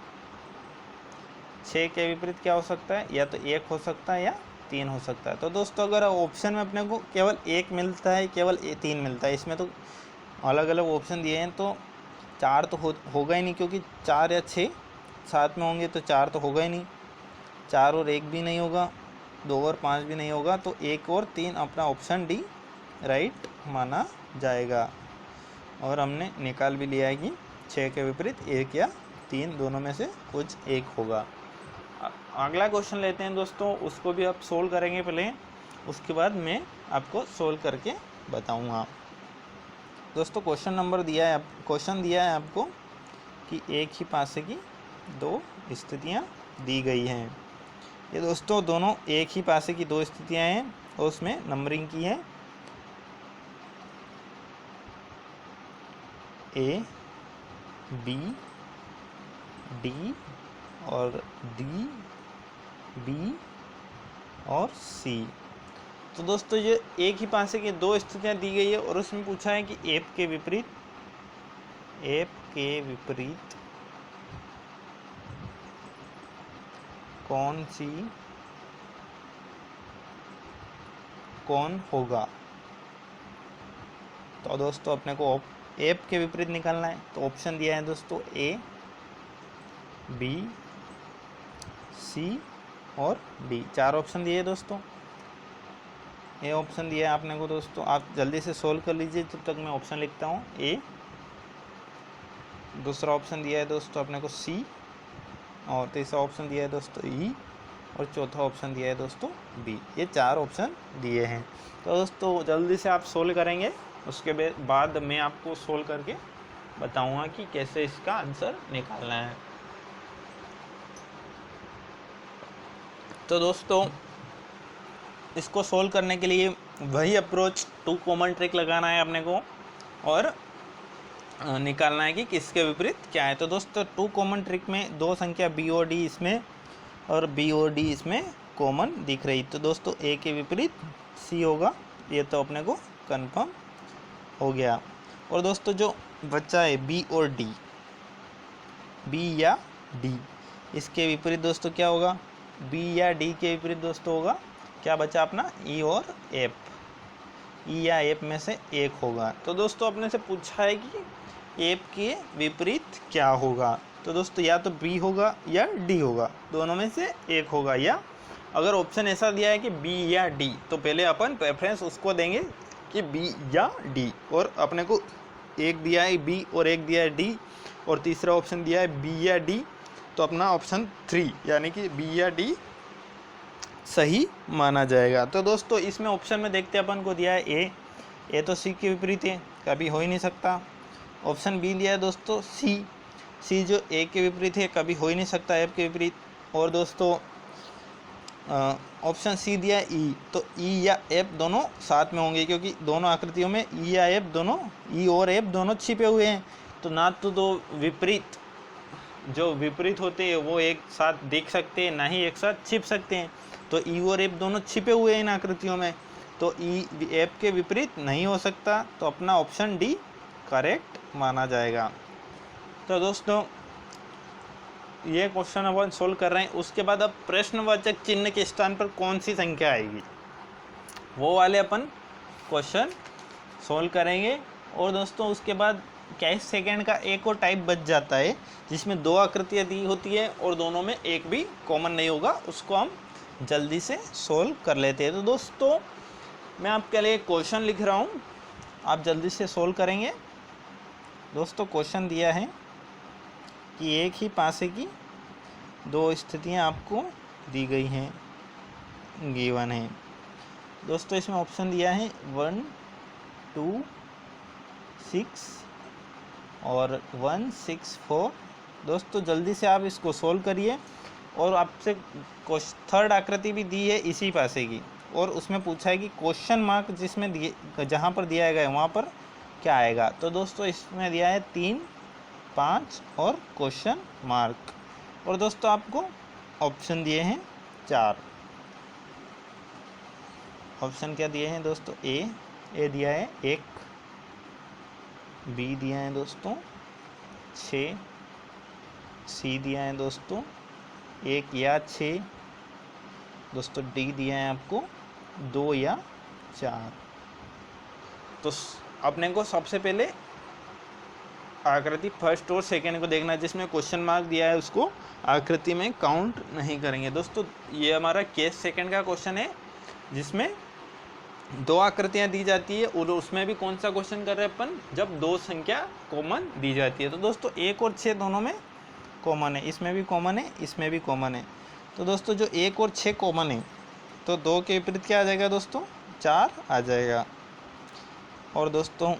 6 के विपरीत क्या हो सकता है, या तो 1 हो सकता है या 3 हो सकता है। तो दोस्तों अगर ऑप्शन में अपने को केवल 1 मिलता है, केवल 3 मिलता है, इसमें तो अलग अलग ऑप्शन दिए हैं, तो 4 तो होगा ही नहीं, क्योंकि 4 या 6 साथ में होंगे तो 4 तो होगा ही नहीं, 4 और 1 भी नहीं होगा, 2 और 5 भी नहीं होगा, तो 1 और 3 अपना ऑप्शन डी राइट माना जाएगा। और हमने निकाल भी लिया है कि 6 के विपरीत 1 या 3 दोनों में से कुछ एक होगा। अगला क्वेश्चन लेते हैं दोस्तों, उसको भी आप सोल्व करेंगे पहले, उसके बाद मैं आपको सोल्व करके बताऊंगा। दोस्तों क्वेश्चन दिया है आपको कि एक ही पासे की 2 स्थितियां दी गई हैं। ये दोस्तों दोनों एक ही पासे की 2 स्थितियां हैं और उसमें नंबरिंग की है ए, बी, डी और डी, बी और सी। तो दोस्तों ये एक ही पासे की 2 स्थितियां दी गई है और उसमें पूछा है कि एफ के विपरीत कौन होगा। तो दोस्तों अपने को एफ के विपरीत निकालना है, तो ऑप्शन दिया है दोस्तों ए, बी, सी और डी, 4 ऑप्शन दिए दोस्तों। ए ऑप्शन दिया है आपने को दोस्तों, आप जल्दी से सोल्व कर लीजिए जब तक मैं ऑप्शन लिखता हूँ। ए, दूसरा ऑप्शन दिया है दोस्तों अपने को सी, और तीसरा ऑप्शन दिया है दोस्तों ई, और चौथा ऑप्शन दिया है दोस्तों बी। ये 4 ऑप्शन दिए हैं। तो दोस्तों जल्दी से आप सोल्व करेंगे, उसके बाद मैं आपको सोल्व करके बताऊंगा कि कैसे इसका आंसर निकालना है। तो दोस्तों इसको सोल्व करने के लिए वही अप्रोच 2 कॉमन ट्रिक लगाना है अपने को और निकालना है कि किसके विपरीत क्या है। तो दोस्तों 2 कॉमन ट्रिक में 2 संख्या बी और डी इसमें और बी और डी इसमें कॉमन दिख रही। तो दोस्तों ए के विपरीत सी होगा, ये तो अपने को कंफर्म हो गया। और दोस्तों जो बच्चा है बी और डी, बी या डी, इसके विपरीत दोस्तों क्या होगा, बी या डी के विपरीत दोस्तों होगा क्या बचा अपना ई और एफ, ई या एफ में से एक होगा। तो दोस्तों अपने से पूछा है कि एफ के विपरीत क्या होगा। तो दोस्तों या तो बी होगा या डी होगा, दोनों में से एक होगा। या अगर ऑप्शन ऐसा दिया है कि बी या डी, तो पहले अपन प्रेफरेंस उसको देंगे कि बी या डी, और अपने को एक दिया है बी और एक दिया है डी, और तीसरा ऑप्शन दिया है बी या डी, तो अपना ऑप्शन 3 यानी कि बी या डी सही माना जाएगा। तो दोस्तों इसमें ऑप्शन में देखते अपन को दिया है ए तो सी के विपरीत है, कभी हो ही नहीं सकता। ऑप्शन बी लिया है दोस्तों सी जो ए के विपरीत है, कभी हो ही नहीं सकता एफ के विपरीत। और दोस्तों ऑप्शन सी दिया ई, तो ई या एफ दोनों साथ में होंगे, क्योंकि दोनों आकृतियों में ई या एफ दोनों, ई और एफ दोनों छिपे हुए हैं। तो ना तो दो विपरीत जो विपरीत होते हैं वो एक साथ दिख सकते हैं, ना ही एक साथ छिप सकते हैं। तो ई और एफ दोनों छिपे हुए हैं इन आकृतियों में, तो ई एफ के विपरीत नहीं हो सकता। तो अपना ऑप्शन डी करेक्ट माना जाएगा। तो दोस्तों ये क्वेश्चन अपन सोल्व कर रहे हैं। उसके बाद अब प्रश्नवाचक चिन्ह के स्थान पर कौन सी संख्या आएगी वो वाले अपन क्वेश्चन सोल्व करेंगे। और दोस्तों उसके बाद कैश सेकंड का एक और टाइप बच जाता है जिसमें दो आकृतियाँ दी होती है और दोनों में एक भी कॉमन नहीं होगा, उसको हम जल्दी से सोल्व कर लेते हैं। तो दोस्तों मैं आपके लिए क्वेश्चन लिख रहा हूँ, आप जल्दी से सोल्व करेंगे। दोस्तों क्वेश्चन दिया है कि एक ही पासे की दो स्थितियाँ आपको दी गई हैं, गिवन है। दोस्तों इसमें ऑप्शन दिया है 1 2 6 और 1 6 4। दोस्तों जल्दी से आप इसको सोल्व करिए। और आपसे थर्ड आकृति भी दी है इसी पासे की, और उसमें पूछा है कि क्वेश्चन मार्क जिसमें दिए जहाँ पर दिया गया है वहाँ पर क्या आएगा। तो दोस्तों इसमें दिया है 3 5 और क्वेश्चन मार्क। और दोस्तों आपको ऑप्शन दिए हैं 4। ऑप्शन क्या दिए हैं दोस्तों? ए दिया है 1, बी दिया है दोस्तों 6, सी दिया है दोस्तों 1 या 6, दोस्तों डी दिया है आपको 2 या 4। तो अपने को सबसे पहले आकृति फर्स्ट और सेकंड को देखना है, जिसमें क्वेश्चन मार्क दिया है उसको आकृति में काउंट नहीं करेंगे। दोस्तों ये हमारा केस सेकंड का क्वेश्चन है जिसमें दो आकृतियां दी जाती है, और उसमें भी कौन सा क्वेश्चन कर रहे हैं अपन, जब दो संख्या कॉमन दी जाती है। तो दोस्तों 1 और 6 दोनों में कॉमन है, इसमें भी कॉमन है, इसमें भी कॉमन है। तो दोस्तों जो 1 और 6 कॉमन है तो 2 के विपरीत क्या आ जाएगा दोस्तों? 4 आ जाएगा। और दोस्तों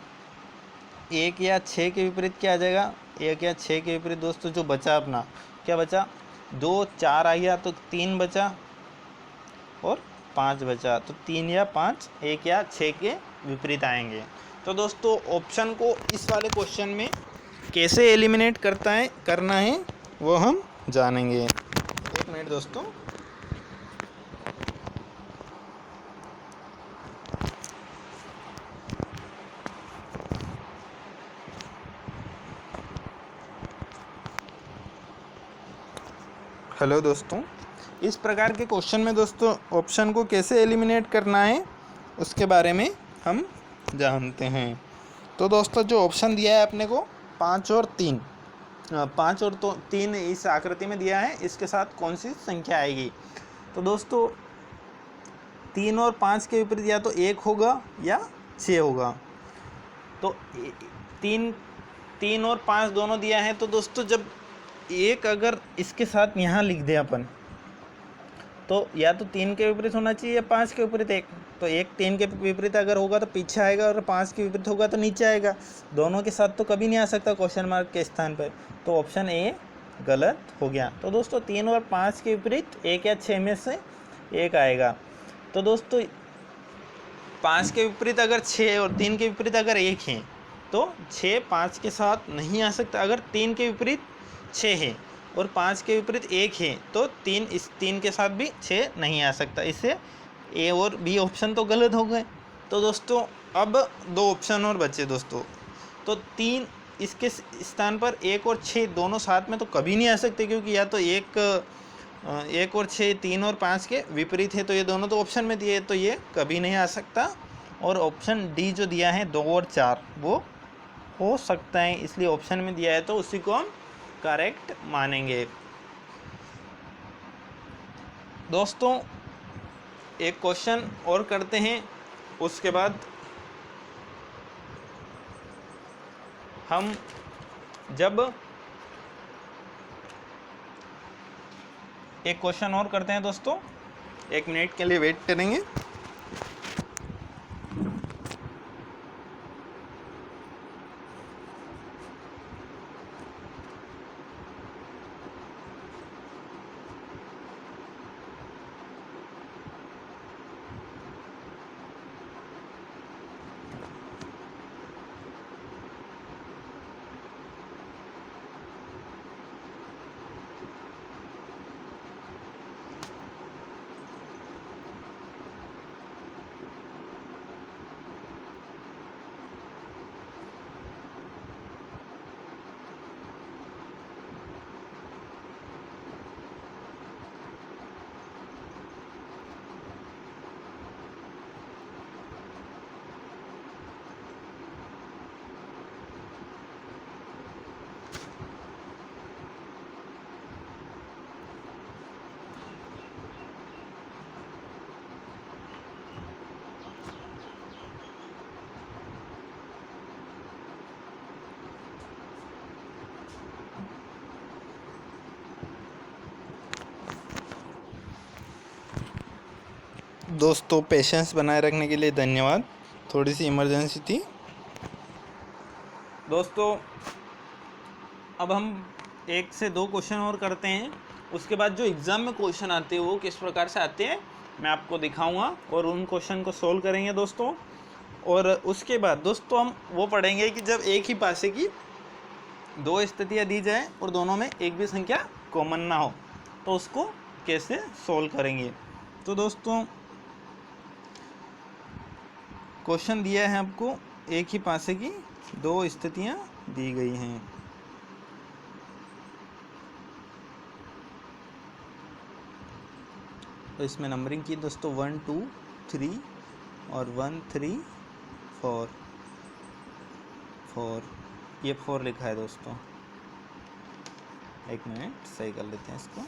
1 या 6 के विपरीत क्या आ जाएगा? 1 या 6 के विपरीत दोस्तों जो बचा अपना क्या बचा? 2 4 आ गया तो 3 बचा और 5 बचा। तो 3 या 5 1 या 6 के विपरीत आएंगे। तो दोस्तों ऑप्शन को इस वाले क्वेश्चन में कैसे एलिमिनेट करना है वो हम जानेंगे। 1 मिनट दोस्तों। हेलो दोस्तों, इस प्रकार के क्वेश्चन में दोस्तों ऑप्शन को कैसे एलिमिनेट करना है उसके बारे में हम जानते हैं। तो दोस्तों जो ऑप्शन दिया है अपने को 5 और 3, 5 और 3 इस आकृति में दिया है, इसके साथ कौन सी संख्या आएगी? तो दोस्तों 3 और 5 के विपरीत या तो 1 होगा या 6 होगा। तो 3 और 5 दोनों दिया है, तो दोस्तों जब एक अगर इसके साथ यहाँ लिख दें अपन तो या तो 3 के विपरीत होना चाहिए या 5 के विपरीत 1। तो 1 3 के विपरीत अगर होगा तो पीछे आएगा और 5 के विपरीत होगा तो नीचे आएगा। दोनों के साथ तो कभी नहीं आ सकता क्वेश्चन मार्क के स्थान पर। तो ऑप्शन ए गलत हो गया। तो दोस्तों 3 और 5 के विपरीत 1 या 6 में से 1 आएगा। तो दोस्तों 5 के विपरीत अगर 6 और 3 के विपरीत अगर 1 है तो 6 5 के साथ नहीं आ सकता। अगर 3 के विपरीत 6 है और 5 के विपरीत 1 है तो 3 के साथ भी 6 नहीं आ सकता। इससे ए और बी ऑप्शन तो गलत हो गए। तो दोस्तों अब 2 ऑप्शन और बचे दोस्तों। तो 3 इसके स्थान पर 1 और 6 दोनों साथ में तो कभी नहीं आ सकते, क्योंकि या तो 1 और 6 3 और 5 के विपरीत है, तो ये दोनों तो ऑप्शन में दिए तो ये कभी नहीं आ सकता। और ऑप्शन डी जो दिया है 2 और 4 वो हो सकता है, इसलिए ऑप्शन में दिया है तो उसी को हम करेक्ट मानेंगे। दोस्तों एक क्वेश्चन और करते हैं, उसके बाद हम जब एक क्वेश्चन और करते हैं दोस्तों, 1 मिनट के लिए वेट करेंगे। दोस्तों पेशेंस बनाए रखने के लिए धन्यवाद। थोड़ी सी इमरजेंसी थी। दोस्तों अब हम 1 से 2 क्वेश्चन और करते हैं। उसके बाद जो एग्ज़ाम में क्वेश्चन आते हैं वो किस प्रकार से आते हैं मैं आपको दिखाऊंगा और उन क्वेश्चन को सोल्व करेंगे दोस्तों। और उसके बाद दोस्तों हम वो पढ़ेंगे कि जब एक ही पासे की 2 स्थितियाँ दी जाए और दोनों में एक भी संख्या कॉमन ना हो तो उसको कैसे सोल्व करेंगे। तो दोस्तों क्वेश्चन दिया है आपको, एक ही पासे की 2 स्थितियाँ दी गई हैं। तो इसमें नंबरिंग की दोस्तों 1 2 3 और 1 3 4 4 ये 4 लिखा है दोस्तों। एक मिनट सही कर लेते हैं इसको।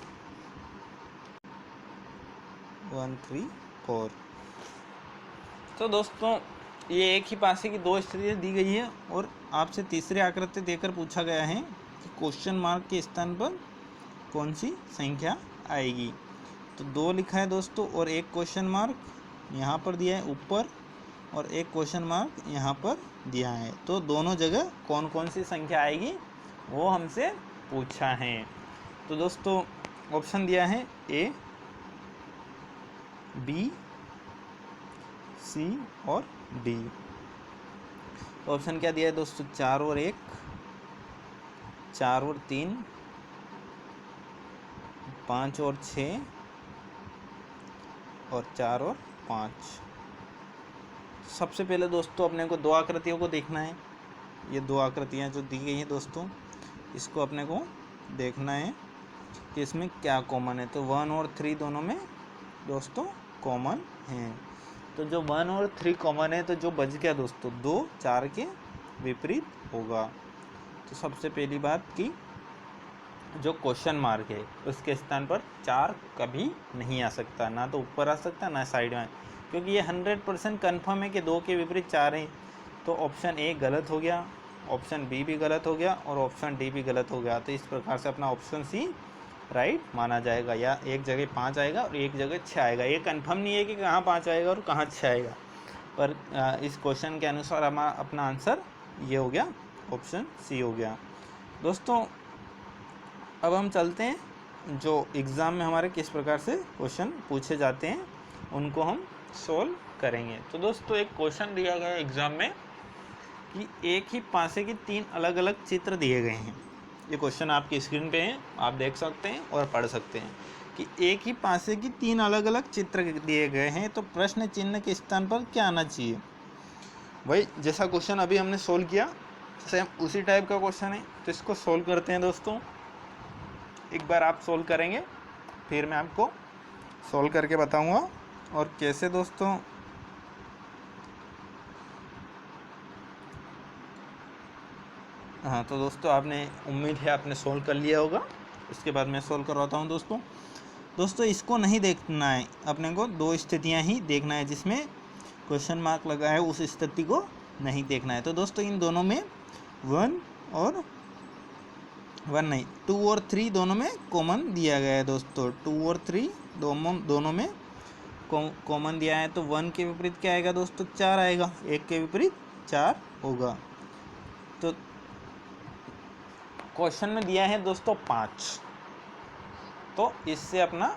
1 3 4। तो दोस्तों ये एक ही पासे की 2 स्थितियाँ दी गई है और आपसे तीसरी आकृति देकर पूछा गया है कि क्वेश्चन मार्क के स्थान पर कौन सी संख्या आएगी। तो 2 लिखा है दोस्तों और एक क्वेश्चन मार्क यहाँ पर दिया है ऊपर और एक क्वेश्चन मार्क यहाँ पर दिया है। तो दोनों जगह कौन कौन सी संख्या आएगी वो हमसे पूछा है। तो दोस्तों ऑप्शन दिया है A B C और D। तो ऑप्शन क्या दिया है दोस्तों 4 और 1, 4 और 3, 5 और 6 और 4 और 5। सबसे पहले दोस्तों अपने को 2 आकृतियों को देखना है। ये 2 आकृतियाँ जो दी गई हैं दोस्तों इसको अपने को देखना है कि इसमें क्या कॉमन है। तो 1 और 3 दोनों में दोस्तों कॉमन हैं। तो जो 1 और 3 कॉमन है तो जो बच गया दोस्तों 2 4 के विपरीत होगा। तो सबसे पहली बात कि जो क्वेश्चन मार्क है उसके स्थान पर 4 कभी नहीं आ सकता, ना तो ऊपर आ सकता ना साइड में, क्योंकि ये 100% कन्फर्म है कि 2 के विपरीत 4 हैं। तो ऑप्शन ए गलत हो गया, ऑप्शन बी भी गलत हो गया और ऑप्शन डी भी गलत हो गया। तो इस प्रकार से अपना ऑप्शन सी राइट माना जाएगा, या एक जगह 5 आएगा और एक जगह 6 आएगा। ये कंफर्म नहीं है कि कहाँ 5 आएगा और कहाँ 6 आएगा, पर इस क्वेश्चन के अनुसार हमारा अपना आंसर ये हो गया, ऑप्शन सी हो गया। दोस्तों अब हम चलते हैं जो एग्ज़ाम में हमारे किस प्रकार से क्वेश्चन पूछे जाते हैं उनको हम सोल्व करेंगे। तो दोस्तों एक क्वेश्चन दिया गया है एग्ज़ाम में कि एक ही पासे के 3 अलग अलग चित्र दिए गए हैं। ये क्वेश्चन आपकी स्क्रीन पे है, आप देख सकते हैं और पढ़ सकते हैं कि एक ही पासे की 3 अलग अलग चित्र दिए गए हैं। तो प्रश्न चिन्ह के स्थान पर क्या आना चाहिए। भाई जैसा क्वेश्चन अभी हमने सोल्व किया सेम उसी टाइप का क्वेश्चन है। तो इसको सोल्व करते हैं दोस्तों। एक बार आप सोल्व करेंगे फिर मैं आपको सोल्व करके बताऊंगा और कैसे दोस्तों। हाँ तो दोस्तों आपने उम्मीद है आपने सोल्व कर लिया होगा। इसके बाद मैं सोल्व करवाता हूँ दोस्तों इसको नहीं देखना है, अपने को 2 स्थितियाँ ही देखना है जिसमें क्वेश्चन मार्क लगा है, उस स्थिति को नहीं देखना है। तो दोस्तों इन दोनों में 2 और 3 दोनों में कॉमन दिया गया है दोस्तों। 2 और 3 दोनों में कॉमन दिया है। तो 1 के विपरीत क्या आएगा दोस्तों 4 आएगा, 1 के विपरीत 4 होगा। तो क्वेश्चन में दिया है दोस्तों 5, तो इससे अपना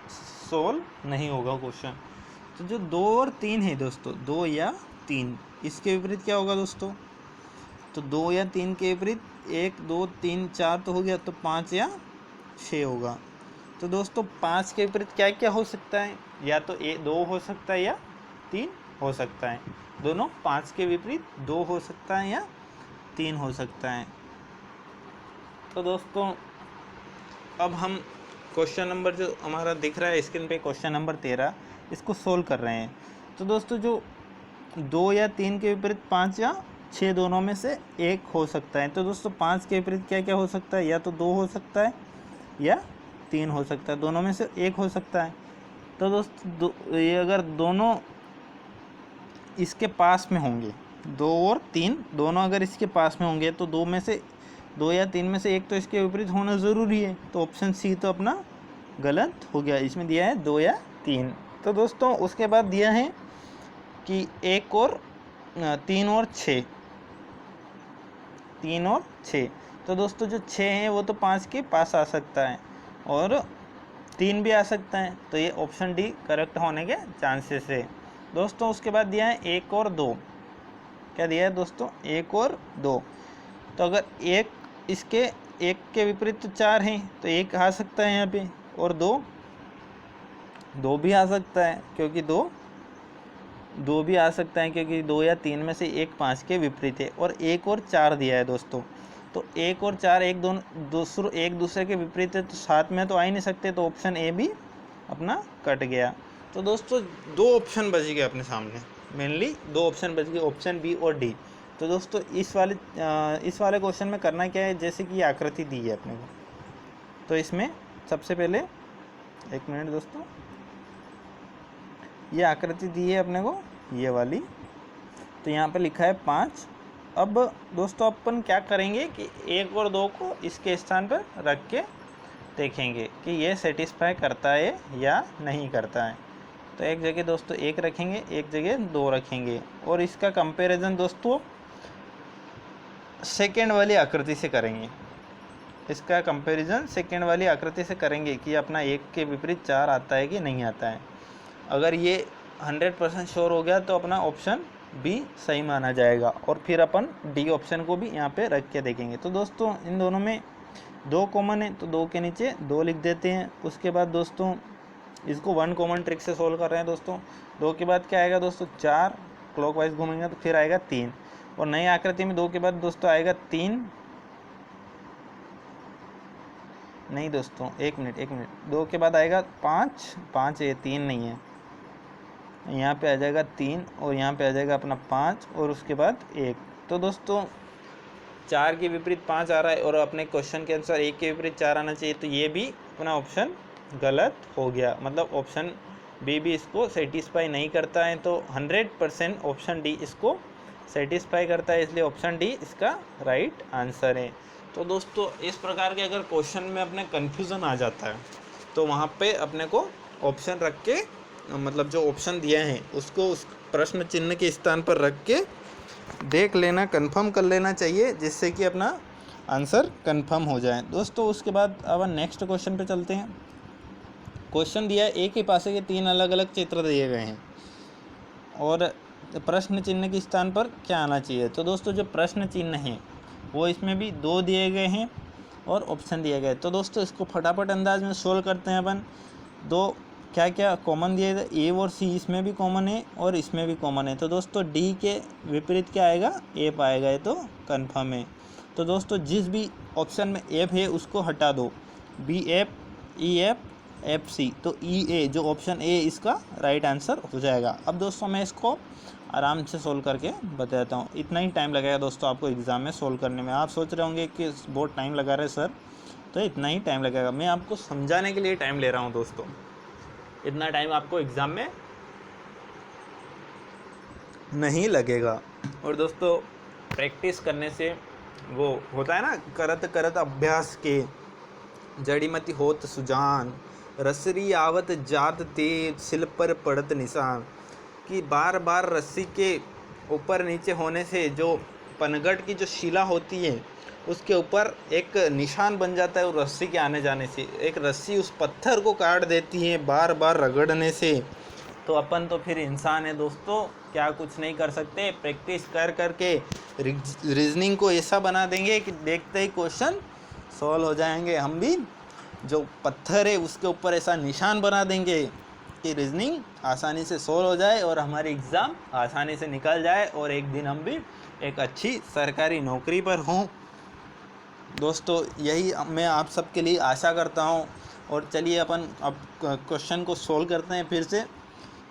सोल्व नहीं होगा क्वेश्चन। तो जो 2 और 3 है दोस्तों 2 या 3 इसके विपरीत क्या होगा दोस्तों। तो 2 या 3 के विपरीत 1 2 3 4 तो हो गया, तो 5 या 6 होगा। तो दोस्तों 5 के विपरीत क्या क्या हो सकता है, या तो 2 हो सकता है या 3 हो सकता है। दोनों 5 के विपरीत 2 हो सकता है या 3 हो सकता है। तो दोस्तों अब हम क्वेश्चन नंबर जो हमारा दिख रहा है स्क्रीन पे क्वेश्चन नंबर 13 इसको सोल्व कर रहे हैं। तो दोस्तों जो 2 या 3 के विपरीत 5 या 6 दोनों में से एक हो सकता है। तो दोस्तों 5 के विपरीत क्या क्या हो सकता है, या तो 2 हो सकता है या 3 हो सकता है, दोनों में से एक हो सकता है। तो दोस्तों ये अगर दोनों इसके पास में होंगे, 2 और 3 दोनों अगर इसके पास में होंगे तो 2 या 3 में से एक तो इसके विपरीत होना ज़रूरी है। तो ऑप्शन सी तो अपना गलत हो गया, इसमें दिया है 2 या 3। तो दोस्तों उसके बाद दिया है कि 1 और 3 और 6, 3 और 6। तो दोस्तों जो 6 है वो तो 5 के पास आ सकता है और 3 भी आ सकता है, तो ये ऑप्शन डी करेक्ट होने के चांसेस है दोस्तों। उसके बाद दिया है 1 और 2, क्या दिया है दोस्तों 1 और 2। तो अगर एक इसके एक के विपरीत तो 4 हैं, तो 1 आ सकता है यहाँ पे, और 2 भी आ सकता है, क्योंकि 2 भी आ सकता है, क्योंकि 2 या 3 में से एक 5 के विपरीत है। और 1 और 4 दिया है दोस्तों, तो 1 और 4 एक दूसरे के विपरीत है, तो साथ में तो आ ही नहीं सकते, तो ऑप्शन ए भी अपना कट गया। तो दोस्तों 2 ऑप्शन बच गए अपने सामने, मेनली 2 ऑप्शन बच गए, ऑप्शन बी और डी। तो दोस्तों इस वाले क्वेश्चन में करना क्या है, जैसे कि आकृति दी है अपने को, तो इसमें सबसे पहले 1 मिनट दोस्तों, ये आकृति दी है अपने को, ये वाली, तो यहाँ पे लिखा है 5। अब दोस्तों अपन क्या करेंगे कि 1 और 2 को इसके स्थान पर रख के देखेंगे कि ये सेटिस्फाई करता है या नहीं करता है। तो एक जगह दोस्तों 1 रखेंगे, एक जगह 2 रखेंगे, और इसका कंपैरिजन दोस्तों सेकेंड वाली आकृति से करेंगे। इसका कंपैरिजन सेकेंड वाली आकृति से करेंगे कि अपना 1 के विपरीत 4 आता है कि नहीं आता है। अगर ये 100% श्योर हो गया तो अपना ऑप्शन बी सही माना जाएगा, और फिर अपन डी ऑप्शन को भी यहाँ पे रख के देखेंगे। तो दोस्तों इन दोनों में 2 कॉमन है, तो 2 के नीचे 2 लिख देते हैं। उसके बाद दोस्तों इसको 1 कॉमन ट्रिक से सोल्व कर रहे हैं दोस्तों। 2 के बाद क्या आएगा दोस्तों 4, क्लॉकवाइज घूमेंगे तो फिर आएगा 3, और नई आकृति में 2 के बाद दोस्तों आएगा 3, नहीं दोस्तों 1 मिनट, 2 के बाद आएगा 5 है, 3 नहीं है, यहाँ पे आ जाएगा 3, और यहाँ पे आ जाएगा अपना 5, और उसके बाद 1। तो दोस्तों 4 के विपरीत 5 आ रहा है, और अपने क्वेश्चन के अनुसार 1 के विपरीत 4 आना चाहिए, तो ये भी अपना ऑप्शन गलत हो गया, मतलब ऑप्शन बी भी इसको सेटिस्फाई नहीं करता है। तो 100% ऑप्शन डी इसको सेटिस्फाई करता है, इसलिए ऑप्शन डी इसका राइट आंसर है। तो दोस्तों इस प्रकार के अगर क्वेश्चन में अपने कन्फ्यूज़न आ जाता है, तो वहाँ पे अपने को ऑप्शन रख के, मतलब जो ऑप्शन दिया है उसको उस प्रश्न चिन्ह के स्थान पर रख के देख लेना, कंफर्म कर लेना चाहिए, जिससे कि अपना आंसर कंफर्म हो जाए दोस्तों। उसके बाद अब नेक्स्ट क्वेश्चन पे चलते हैं। क्वेश्चन दिया है एक ही पासे के 3 अलग अलग चित्र दिए गए हैं, और प्रश्न चिन्ह के स्थान पर क्या आना चाहिए। तो दोस्तों जो प्रश्न चिन्ह है वो इसमें भी 2 दिए गए हैं और ऑप्शन दिए गए। तो दोस्तों इसको फटाफट अंदाज में सोल्व करते हैं अपन। 2 क्या क्या कॉमन दिए थे, ए और सी इसमें भी कॉमन है और इसमें भी कॉमन है। तो दोस्तों डी के विपरीत क्या आएगा, एफ आएगा, ये तो कन्फर्म है। तो दोस्तों जिस भी ऑप्शन में एफ है उसको हटा दो, B F, E F, F C, तो ई ए जो ऑप्शन ए इसका राइट आंसर हो जाएगा। अब दोस्तों मैं इसको आराम से सोल्व करके बताता हूँ, इतना ही टाइम लगेगा दोस्तों आपको एग्ज़ाम में सोल्व करने में। आप सोच रहे होंगे कि बहुत टाइम लगा रहे सर, तो इतना ही टाइम लगेगा, मैं आपको समझाने के लिए टाइम ले रहा हूँ दोस्तों, इतना टाइम आपको एग्ज़ाम में नहीं लगेगा। और दोस्तों प्रैक्टिस करने से वो होता है ना, करत करत अभ्यास के जड़ीमती होत सुजान, रसरी आवत जात तेज, सिल पर पड़त निशान, कि बार बार रस्सी के ऊपर नीचे होने से जो पनघट की जो शिला होती है उसके ऊपर एक निशान बन जाता है, और रस्सी के आने जाने से एक रस्सी उस पत्थर को काट देती है बार बार रगड़ने से। तो अपन तो फिर इंसान है दोस्तों, क्या कुछ नहीं कर सकते, प्रैक्टिस कर करके रीजनिंग को ऐसा बना देंगे कि देखते ही क्वेश्चन सॉल्व हो जाएंगे। हम भी जो पत्थर है उसके ऊपर ऐसा निशान बना देंगे कि रीजनिंग आसानी से सॉल्व हो जाए और हमारी एग्ज़ाम आसानी से निकल जाए, और एक दिन हम भी एक अच्छी सरकारी नौकरी पर हों दोस्तों। यही मैं आप सबके लिए आशा करता हूं। और चलिए अपन अब क्वेश्चन को सोल्व करते हैं फिर से।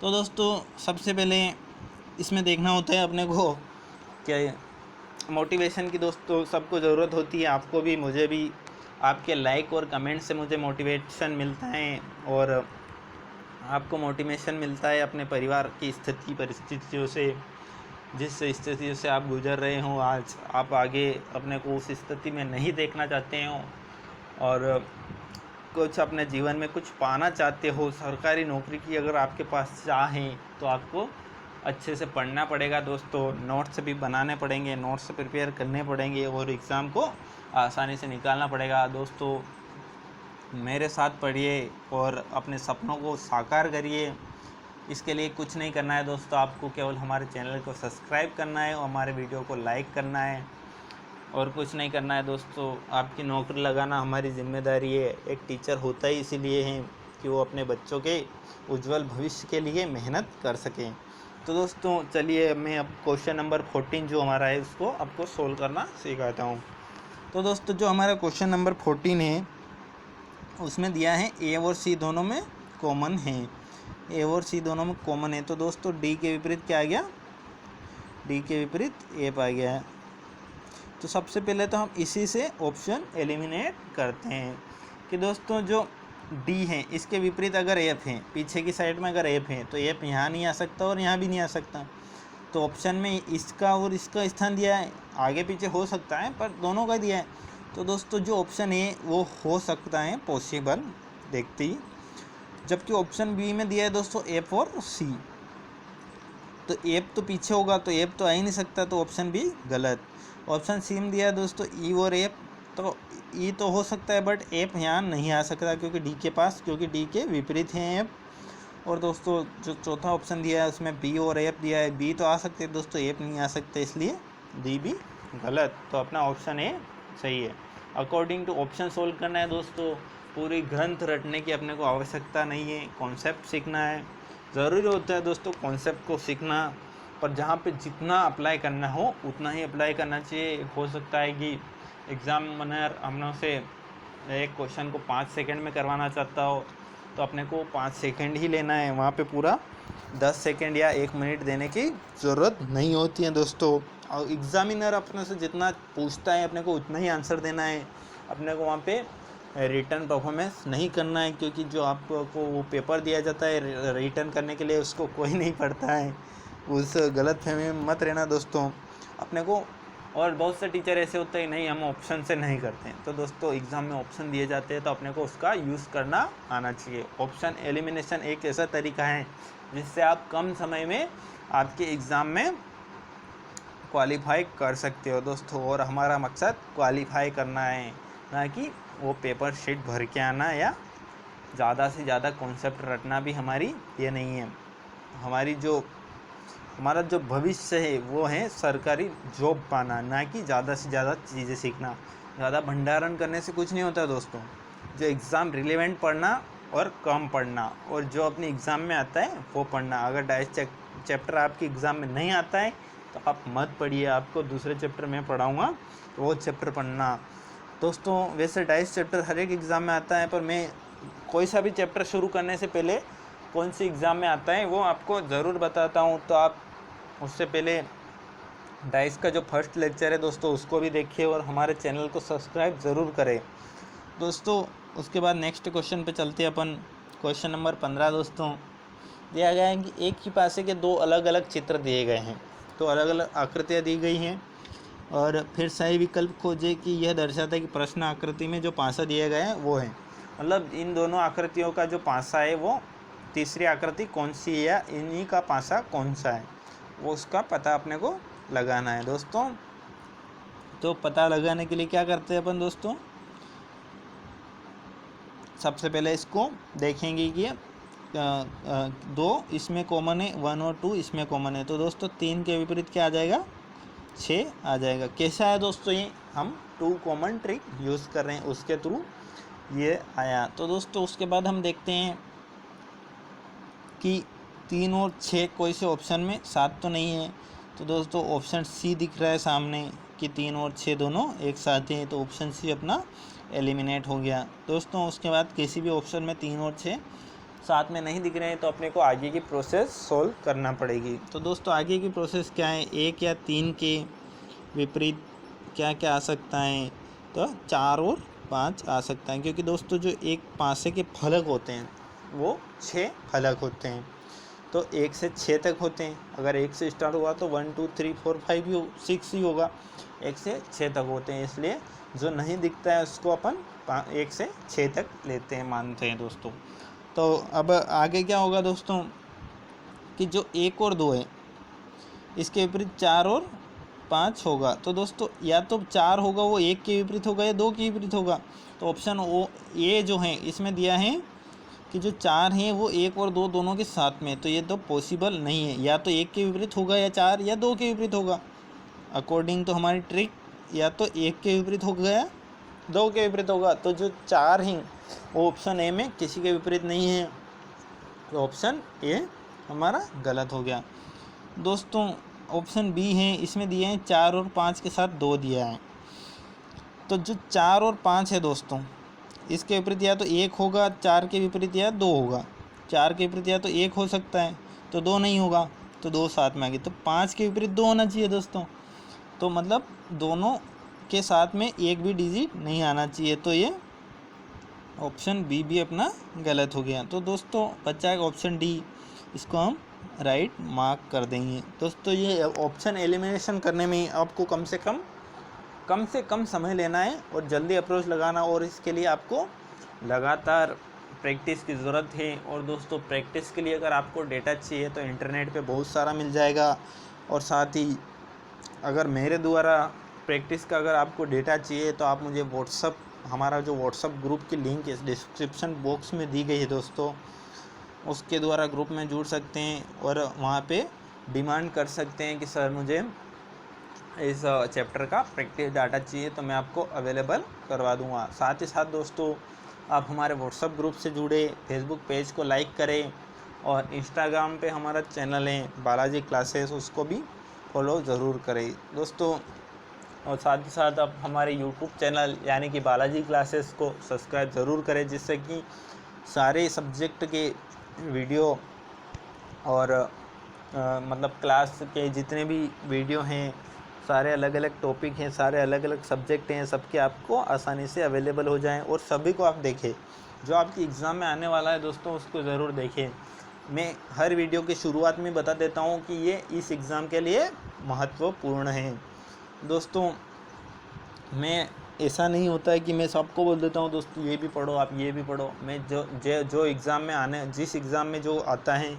तो दोस्तों सबसे पहले इसमें देखना होता है अपने को क्या मोटिवेशन की दोस्तों सबको ज़रूरत होती है, आपको भी मुझे भी। आपके लाइक और कमेंट से मुझे मोटिवेशन मिलता है, और आपको मोटिवेशन मिलता है अपने परिवार की परिस्थितियों से, जिस स्थितियों से आप गुजर रहे हो आज, आप आगे अपने को उस स्थिति में नहीं देखना चाहते हो, और कुछ अपने जीवन में कुछ पाना चाहते हो, सरकारी नौकरी की अगर आपके पास चाह है, तो आपको अच्छे से पढ़ना पड़ेगा दोस्तों। नोट्स भी बनाने पड़ेंगे, नोट्स प्रिपेयर करने पड़ेंगे और एग्ज़ाम को आसानी से निकालना पड़ेगा दोस्तों। मेरे साथ पढ़िए और अपने सपनों को साकार करिए। इसके लिए कुछ नहीं करना है दोस्तों, आपको केवल हमारे चैनल को सब्सक्राइब करना है और हमारे वीडियो को लाइक करना है, और कुछ नहीं करना है दोस्तों। आपकी नौकरी लगाना हमारी जिम्मेदारी है। एक टीचर होता ही इसीलिए है कि वो अपने बच्चों के उज्जवल भविष्य के लिए मेहनत कर सकें। तो दोस्तों चलिए मैं अब क्वेश्चन नंबर 14 जो हमारा है उसको आपको सोल्व करना सिखाता हूँ। तो दोस्तों जो हमारा क्वेश्चन नंबर 14 है उसमें दिया है ए और सी दोनों में कॉमन है। ए और सी दोनों में कॉमन है, तो दोस्तों डी के विपरीत क्या आ गया, डी के विपरीत एफ आ गया है। तो सबसे पहले तो हम इसी से ऑप्शन एलिमिनेट करते हैं कि दोस्तों जो डी है इसके विपरीत अगर एफ है, पीछे की साइड में अगर एफ है तो एफ यहाँ नहीं आ सकता और यहाँ भी नहीं आ सकता। तो ऑप्शन में इसका और इसका स्थान दिया है, आगे पीछे हो सकता है पर दोनों का दिया है। तो दोस्तों जो ऑप्शन है वो हो सकता है पॉसिबल देखते ही, जबकि ऑप्शन बी में दिया है दोस्तों एफ और सी। तो एफ तो पीछे होगा तो एफ तो आ ही नहीं सकता, तो ऑप्शन बी गलत। ऑप्शन सी में दिया है दोस्तों ई और एफ, तो ई तो हो सकता है बट एफ यहाँ नहीं आ सकता क्योंकि डी के पास, क्योंकि डी के विपरीत हैं एफ। और दोस्तों जो चौथा ऑप्शन दिया है उसमें बी और एफ दिया है, बी तो आ सकते हैं दोस्तों, एफ नहीं आ सकते, इसलिए डी भी गलत। तो अपना ऑप्शन ए सही है। अकॉर्डिंग टू ऑप्शन सोल्व करना है दोस्तों, पूरी ग्रंथ रटने की अपने को आवश्यकता नहीं है, कॉन्सेप्ट सीखना है। ज़रूरी होता है दोस्तों कॉन्सेप्ट को सीखना, पर जहाँ पे जितना अप्लाई करना हो उतना ही अप्लाई करना चाहिए। हो सकता है कि एग्ज़ामिनर हम से एक क्वेश्चन को 5 सेकंड में करवाना चाहता हो, तो अपने को 5 सेकंड ही लेना है, वहाँ पे पूरा 10 सेकंड या 1 मिनट देने की ज़रूरत नहीं होती है दोस्तों। और एग्ज़ामिनर अपने से जितना पूछता है अपने को उतना ही आंसर देना है, अपने को वहाँ पे रिटर्न परफॉर्मेंस नहीं करना है, क्योंकि जो आपको वो पेपर दिया जाता है रिटर्न करने के लिए उसको कोई नहीं पढ़ता है। उस गलत फहमी में मत रहना दोस्तों अपने को। और बहुत से टीचर ऐसे होते हैं नहीं हम ऑप्शन से नहीं करते हैं, तो दोस्तों एग्ज़ाम में ऑप्शन दिए जाते हैं तो अपने को उसका यूज़ करना आना चाहिए। ऑप्शन एलिमिनेशन एक ऐसा तरीका है जिससे आप कम समय में आपके एग्ज़ाम में क्वालिफाई कर सकते हो दोस्तों। और हमारा मकसद क्वालिफाई करना है, ना कि वो पेपर शीट भर के आना या ज़्यादा से ज़्यादा कॉन्सेप्ट रटना भी हमारी ये नहीं है। हमारा जो भविष्य है वो है सरकारी जॉब पाना, ना कि ज़्यादा से ज़्यादा चीज़ें सीखना। ज़्यादा भंडारण करने से कुछ नहीं होता दोस्तों। जो एग्ज़ाम रिलेवेंट पढ़ना और कम पढ़ना, और जो अपने एग्ज़ाम में आता है वो पढ़ना। अगर डाइस चैप्टर आपके एग्ज़ाम में नहीं आता है तो आप मत पढ़िए, आपको दूसरे चैप्टर में पढ़ाऊँगा तो वो चैप्टर पढ़ना दोस्तों। वैसे डाइस चैप्टर हर एक एग्ज़ाम में आता है, पर मैं कोई सा भी चैप्टर शुरू करने से पहले कौन सी एग्ज़ाम में आता है वो आपको ज़रूर बताता हूँ। तो आप उससे पहले डाइस का जो फर्स्ट लेक्चर है दोस्तों उसको भी देखिए और हमारे चैनल को सब्सक्राइब ज़रूर करें दोस्तों। उसके बाद नेक्स्ट क्वेश्चन पे चलते हैं अपन। क्वेश्चन नंबर 15 दोस्तों दिया गया है कि एक ही पासे के 2 अलग अलग चित्र दिए गए हैं, तो अलग अलग आकृतियाँ दी गई हैं, और फिर सही विकल्प खोजे कि यह दर्शाता है कि प्रश्न आकृति में जो पासा दिया गया है वो है। मतलब इन दोनों आकृतियों का जो पासा है वो तीसरी आकृति कौन सी है या इन्हीं का पासा कौन सा है, वो उसका पता अपने को लगाना है दोस्तों। तो पता लगाने के लिए क्या करते हैं अपन दोस्तों, सबसे पहले इसको देखेंगे कि 2 इसमें कॉमन है, 1 और 2 इसमें कॉमन है। तो दोस्तों 3 के विपरीत क्या आ जाएगा, 6 आ जाएगा। कैसा है दोस्तों, ये हम 2 कॉमन ट्रिक यूज़ कर रहे हैं उसके थ्रू ये आया। तो दोस्तों उसके बाद हम देखते हैं कि 3 और 6 कोई से ऑप्शन में 7 तो नहीं है। तो दोस्तों ऑप्शन सी दिख रहा है सामने कि 3 और 6 दोनों एक साथ हैं, तो ऑप्शन सी अपना एलिमिनेट हो गया दोस्तों। उसके बाद किसी भी ऑप्शन में 3 और 6 साथ में नहीं दिख रहे हैं, तो अपने को आगे की प्रोसेस सोल्व करना पड़ेगी। तो दोस्तों आगे की प्रोसेस क्या है, 1 या 3 के विपरीत क्या क्या आ सकता है, तो 4 और 5 आ सकता है, क्योंकि दोस्तों जो एक पासे के फलक होते हैं वो 6 फलक होते हैं। तो 1 से 6 तक होते हैं। अगर 1 से स्टार्ट हुआ तो 1 2 3 4 5 भी 6 ही होगा, 1 से 6 तक होते हैं। इसलिए जो नहीं दिखता है उसको अपन 1 से 6 तक लेते हैं, मानते हैं दोस्तों। तो अब आगे क्या होगा दोस्तों कि जो 1 और 2 है इसके विपरीत 4 और 5 होगा। तो दोस्तों या तो 4 होगा वो 1 के विपरीत होगा या 2 के विपरीत होगा। तो ऑप्शन ओ ए जो है इसमें दिया है कि जो 4 हैं वो 1 और 2 दोनों के साथ में, तो ये तो पॉसिबल नहीं है। या तो 1 के विपरीत होगा या 4 या 2 के विपरीत होगा। अकॉर्डिंग टू हमारी ट्रिक या तो 1 के विपरीत हो गया 2 के विपरीत होगा। तो जो 4 हैं वो ऑप्शन ए में किसी के विपरीत नहीं है, तो ऑप्शन ए हमारा गलत हो गया। दोस्तों ऑप्शन बी है, इसमें दिए हैं 4 और 5 के साथ 2 दिया है। तो जो 4 और 5 है दोस्तों इसके विपरीत या तो 1 होगा, 4 के विपरीत या 2 होगा। 4 के विपरीत या तो 1 हो सकता है, तो 2 नहीं होगा, तो 2 साथ में आ गई। तो 5 के विपरीत 2 होना चाहिए दोस्तों, तो मतलब दोनों के साथ में एक भी डिजिट नहीं आना चाहिए। तो ये ऑप्शन बी भी अपना गलत हो गया। तो दोस्तों बचा है ऑप्शन डी, इसको हम राइट मार्क कर देंगे। दोस्तों ये ऑप्शन एलिमिनेशन करने में आपको कम से कम समय लेना है और जल्दी अप्रोच लगाना, और इसके लिए आपको लगातार प्रैक्टिस की ज़रूरत है। और दोस्तों प्रैक्टिस के लिए अगर आपको डेटा चाहिए तो इंटरनेट पे बहुत सारा मिल जाएगा, और साथ ही अगर मेरे द्वारा प्रैक्टिस का अगर आपको डेटा चाहिए तो आप मुझे हमारा जो व्हाट्सअप ग्रुप की लिंक इस डिस्क्रिप्शन बॉक्स में दी गई है दोस्तों, उसके द्वारा ग्रुप में जुड़ सकते हैं और वहाँ पे डिमांड कर सकते हैं कि सर मुझे इस चैप्टर का प्रैक्टिस डाटा चाहिए, तो मैं आपको अवेलेबल करवा दूँगा। साथ ही साथ दोस्तों आप हमारे व्हाट्सअप ग्रुप से जुड़े, फेसबुक पेज को लाइक करें, और इंस्टाग्राम पे हमारा चैनल है बालाजी क्लासेस, उसको भी फॉलो ज़रूर करें दोस्तों। और साथ ही साथ आप हमारे यूट्यूब चैनल यानी कि बालाजी क्लासेस को सब्सक्राइब ज़रूर करें, जिससे कि सारे सब्जेक्ट के वीडियो और मतलब क्लास के जितने भी वीडियो हैं, सारे अलग अलग टॉपिक हैं, सारे अलग अलग सब्जेक्ट हैं, सबके आपको आसानी से अवेलेबल हो जाएं, और सभी को आप देखें। जो आपकी एग्ज़ाम में आने वाला है दोस्तों उसको ज़रूर देखें। मैं हर वीडियो की शुरुआत में बता देता हूं कि ये इस एग्ज़ाम के लिए महत्वपूर्ण है दोस्तों। मैं ऐसा नहीं होता है कि मैं सबको बोल देता हूँ दोस्तों ये भी पढ़ो, आप ये भी पढ़ो। मैं जो एग्ज़ाम में जिस एग्ज़ाम में जो आता है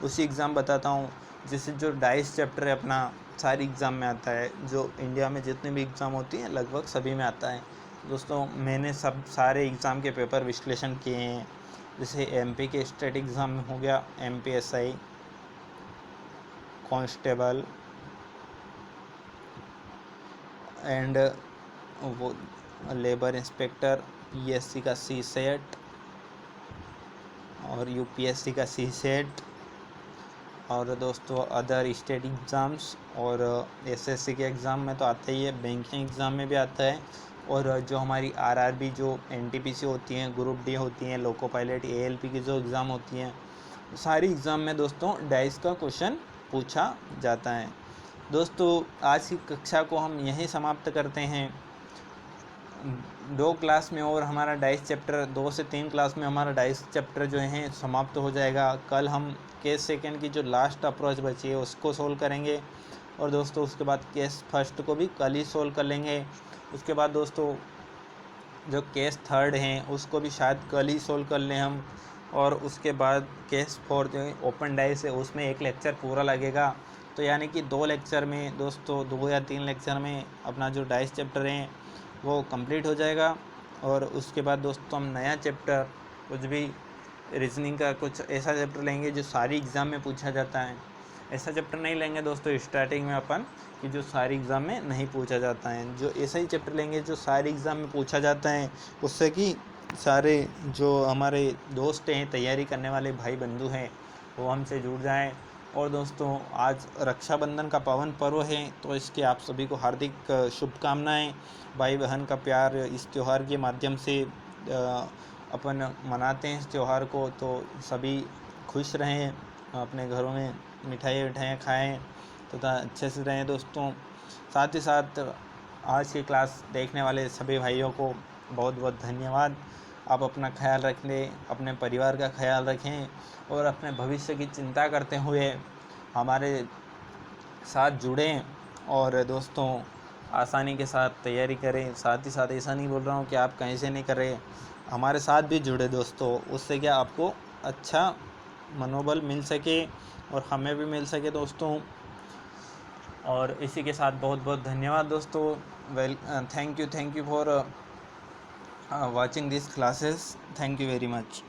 उसी एग्ज़ाम बताता हूँ। जैसे जो डाइस चैप्टर है अपना सारी एग्ज़ाम में आता है, जो इंडिया में जितने भी एग्ज़ाम होती हैं लगभग सभी में आता है दोस्तों। मैंने सारे एग्ज़ाम के पेपर विश्लेषण किए हैं। जैसे एमपी के स्टेट एग्ज़ाम में हो गया MPSI, कांस्टेबल एंड वो लेबर इंस्पेक्टर, PSC का CSET और UPSC का CSET, और दोस्तों अदर स्टेट एग्ज़ाम्स और SSC के एग्ज़ाम में तो आता ही है, बैंकिंग एग्ज़ाम में भी आता है, और जो हमारी RRB जो NTPC होती हैं, ग्रुप डी होती हैं, लोको पायलट ALP की जो एग्ज़ाम होती हैं, सारी एग्ज़ाम में दोस्तों डाइस का क्वेश्चन पूछा जाता है। दोस्तों आज की कक्षा को हम यहीं समाप्त करते हैं। 2 क्लास में और हमारा डाइस चैप्टर, 2 से 3 क्लास में हमारा डाइस चैप्टर जो है समाप्त हो जाएगा। कल हम केस सेकंड की जो लास्ट अप्रोच बची है उसको सोल्व करेंगे, और दोस्तों उसके बाद केस फर्स्ट को भी कल ही सोल्व कर लेंगे। उसके बाद दोस्तों जो केस थर्ड हैं उसको भी शायद कल ही सोल्व कर लें हम, और उसके बाद केस फोर्थ जो ओपन डाइस है उसमें 1 लेक्चर पूरा लगेगा। तो यानी कि 2 लेक्चर में दोस्तों 2 या 3 लेक्चर में अपना जो डाइस चैप्टर है वो कंप्लीट हो जाएगा। और उसके बाद दोस्तों हम नया चैप्टर कुछ भी रीजनिंग का कुछ ऐसा चैप्टर लेंगे जो सारी एग्ज़ाम में पूछा जाता है। ऐसा चैप्टर नहीं लेंगे दोस्तों स्टार्टिंग में अपन कि जो सारी एग्ज़ाम में नहीं पूछा जाता है, जो ऐसा ही चैप्टर लेंगे जो सारी एग्ज़ाम में पूछा जाता है, उससे कि सारे जो हमारे दोस्त हैं, तैयारी करने वाले भाई बंधु हैं, वो हमसे जुड़ जाएं। और दोस्तों आज रक्षाबंधन का पावन पर्व है, तो इसके आप सभी को हार्दिक शुभकामनाएं। भाई बहन का प्यार इस त्यौहार के माध्यम से अपन मनाते हैं इस त्यौहार को, तो सभी खुश रहें, अपने घरों में मिठाइयाँ खाएं तथा अच्छे से रहें दोस्तों। साथ ही साथ आज की क्लास देखने वाले सभी भाइयों को बहुत बहुत धन्यवाद। आप अपना ख्याल रखें, अपने परिवार का ख्याल रखें और अपने भविष्य की चिंता करते हुए हमारे साथ जुड़ें। और दोस्तों आसानी के साथ तैयारी करें। साथ ही साथ ऐसा नहीं बोल रहा हूँ कि आप कहीं से नहीं कर रहे, हमारे साथ भी जुड़े दोस्तों, उससे क्या आपको अच्छा मनोबल मिल सके और हमें भी मिल सके दोस्तों। और इसी के साथ बहुत बहुत धन्यवाद दोस्तों। Thank you for watching these classes. Thank you very much.